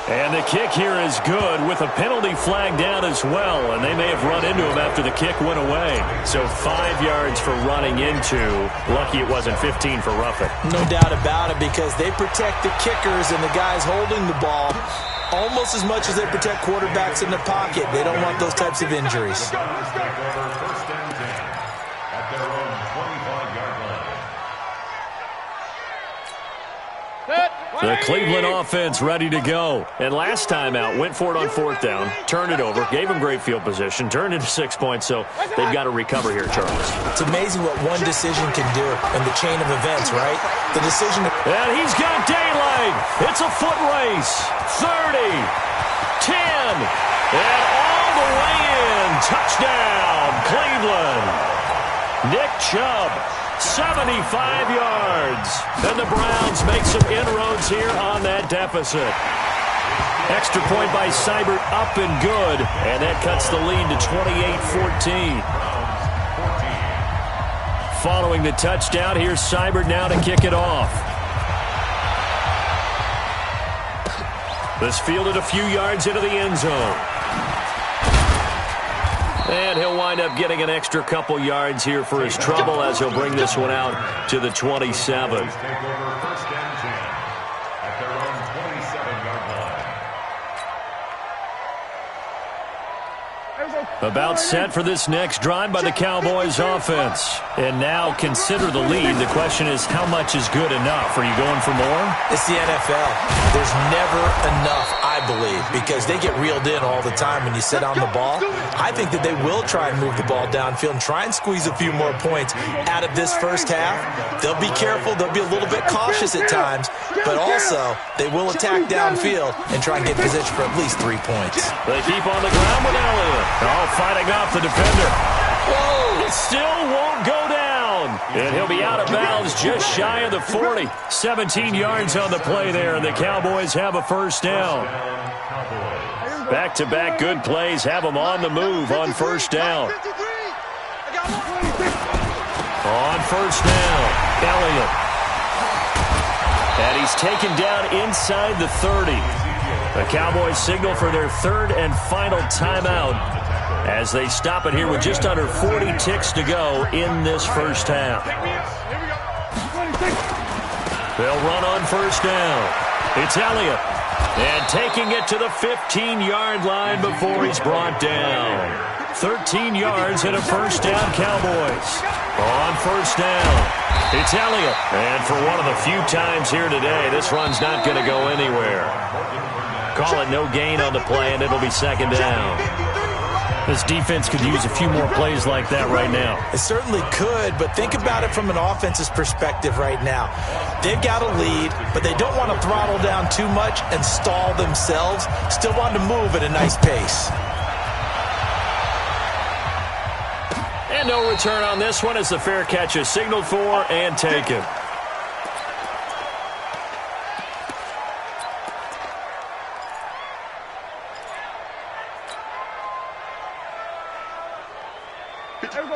And the kick here is good with a penalty flag down as well. And they may have run into him after the kick went away. So 5 yards for running into. Lucky it wasn't 15 for roughing. No doubt about it, because they protect the kickers and the guys holding the ball almost as much as they protect quarterbacks in the pocket. They don't want those types of injuries. First and 10 at their own 25-yard line. The Cleveland offense ready to go. And last time out, went for it on 4th down, turned it over, gave them great field position, turned into 6 points, so they've got to recover here, Charles. It's amazing what one decision can do in the chain of events, right? The decision... And he's got daylight. It's a foot race. 30, 10, and all the way in. Touchdown, Cleveland. Nick Chubb. 75 yards. And the Browns make some inroads here on that deficit. Extra point by Seibert, up and good. And that cuts the lead to 28-14. Following the touchdown, here's Seibert now to kick it off. This fielded a few yards into the end zone. And he'll wind up getting an extra couple yards here for his trouble as he'll bring this one out to the 27. About set for this next drive by the Cowboys offense. And now consider the lead. The question is, how much is good enough? Are you going for more? It's the NFL. There's never enough, I believe, because they get reeled in all the time when you sit on the ball. I think that they will try and move the ball downfield and try and squeeze a few more points out of this first half. They'll be careful. They'll be a little bit cautious at times, but also they will attack downfield and try and get position for at least 3 points. They keep on the ground with Elliott. Oh, fighting off the defender. Whoa! It still won't go down. And he'll be out of bounds just shy of the 40. 17 yards on the play there, and the Cowboys have a first down. Back-to-back good plays have them on the move on first down. On first down, Elliott. And he's taken down inside the 30. The Cowboys signal for their third and final timeout as they stop it here with just under 40 ticks to go in this first half. They'll run on first down. It's Elliott. And taking it to the 15-yard line before he's brought down. 13 yards and a first down, Cowboys. On first down, it's Elliott. And for one of the few times here today, this run's not going to go anywhere. Call it no gain on the play, and it'll be second down. This defense could use a few more plays like that right now. It certainly could, but think about it from an offense's perspective right now. They've got a lead, but they don't want to throttle down too much and stall themselves. Still want to move at a nice pace. And no return on this one as the fair catch is signaled for and taken.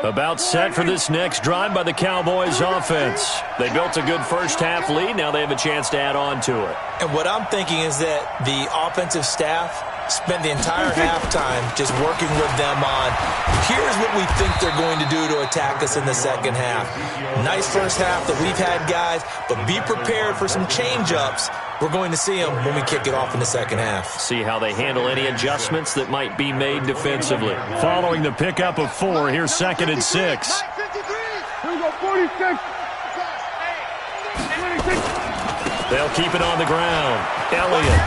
About set for this next drive by the Cowboys offense. They built a good first half lead. Now they have a chance to add on to it. And what I'm thinking is that the offensive staff spent the entire halftime just working with them on, here's what we think they're going to do to attack us in the second half. Nice first half that we've had, guys, but be prepared for some change-ups. We're going to see them when we kick it off in the second half. See how they handle any adjustments that might be made defensively. Following the pickup of 4, here's second and 6. Here we go, 46. 26. They'll keep it on the ground. Elliott.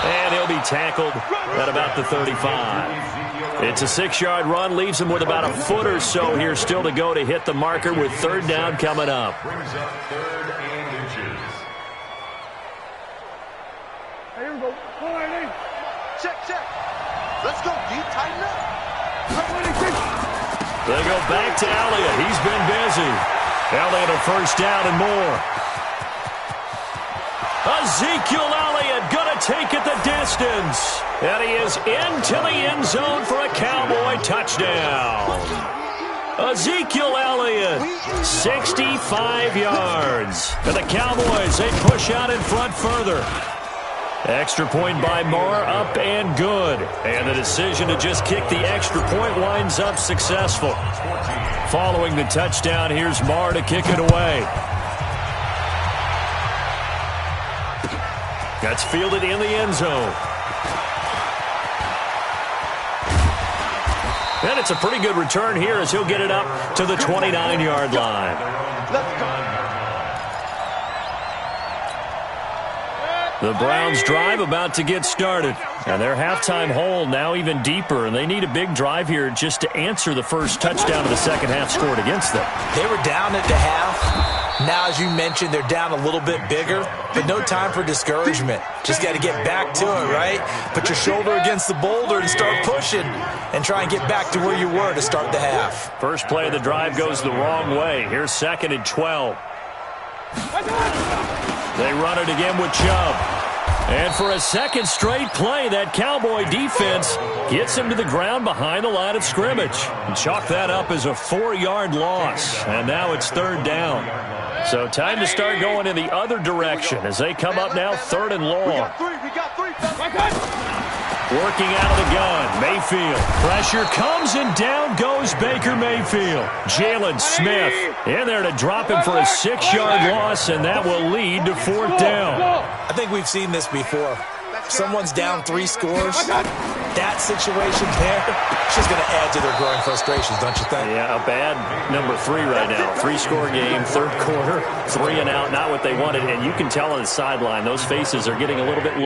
And he'll be tackled at about the 35. It's a 6-yard run. Leaves him with about a foot or so here still to go to hit the marker with third down coming up. Brings up 3rd and inches. Here we go. Check. Let's go, D. Tighten up. They go back to Elliott. He's been busy. Elliott a first down and more. Ezekiel Elliott going to take it the distance. And he is into the end zone for a Cowboy touchdown. Ezekiel Elliott, 65 yards. And the Cowboys, they push out in front further. Extra point by Marr, up and good. And the decision to just kick the extra point winds up successful. Following the touchdown, here's Marr to kick it away. That's fielded in the end zone. And it's a pretty good return here as he'll get it up to the 29-yard line. Let's go. The Browns drive about to get started. And their halftime hole now even deeper. And they need a big drive here just to answer the first touchdown of the second half scored against them. They were down at the half. Now, as you mentioned, they're down a little bit bigger, but no time for discouragement. Just got to get back to it, right? Put your shoulder against the boulder and start pushing and try and get back to where you were to start the half. First play of the drive goes the wrong way. Here's 2nd and 12. They run it again with Chubb. And for a second straight play, that Cowboy defense gets him to the ground behind the line of scrimmage. And chalk that up as a 4-yard loss. And now it's 3rd down. So time to start going in the other direction as they come up now 3rd and long. We got three. Working out of the gun, Mayfield. Pressure comes and down goes Baker Mayfield. Jalen Smith in there to drop him for a 6-yard loss, and that will lead to 4th down. I think we've seen this before. Someone's down 3 scores. That situation there, it's just going to add to their growing frustrations, don't you think? Yeah, a bad number 3 right now. 3-score game, 3rd quarter, 3 and out, not what they wanted. And you can tell on the sideline, those faces are getting a little bit low.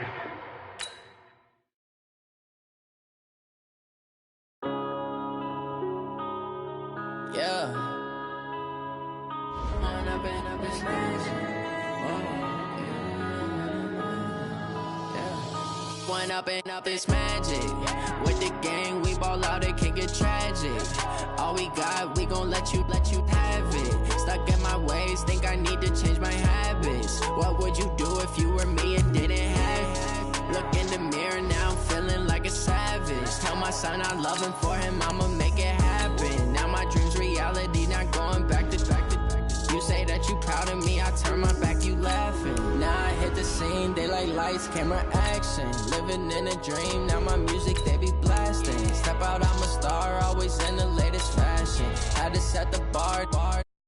Up this magic with the gang, we ball out, it can get tragic. All we got, we gon' let you have it. Stuck in my ways, think I need to change my habits. What would you do if you were me and didn't have it? Look in the mirror now, I'm feeling like a savage. Tell my son I love him, for him I'ma make it happen. Now my dream's reality, not going back to. You say that you proud of me, I turn my back, you laughing. Now I hit the scene, they like lights, camera, action. Living in a dream, now my music, they be blasting. Step out, I'm a star, always in the latest fashion. Had to set the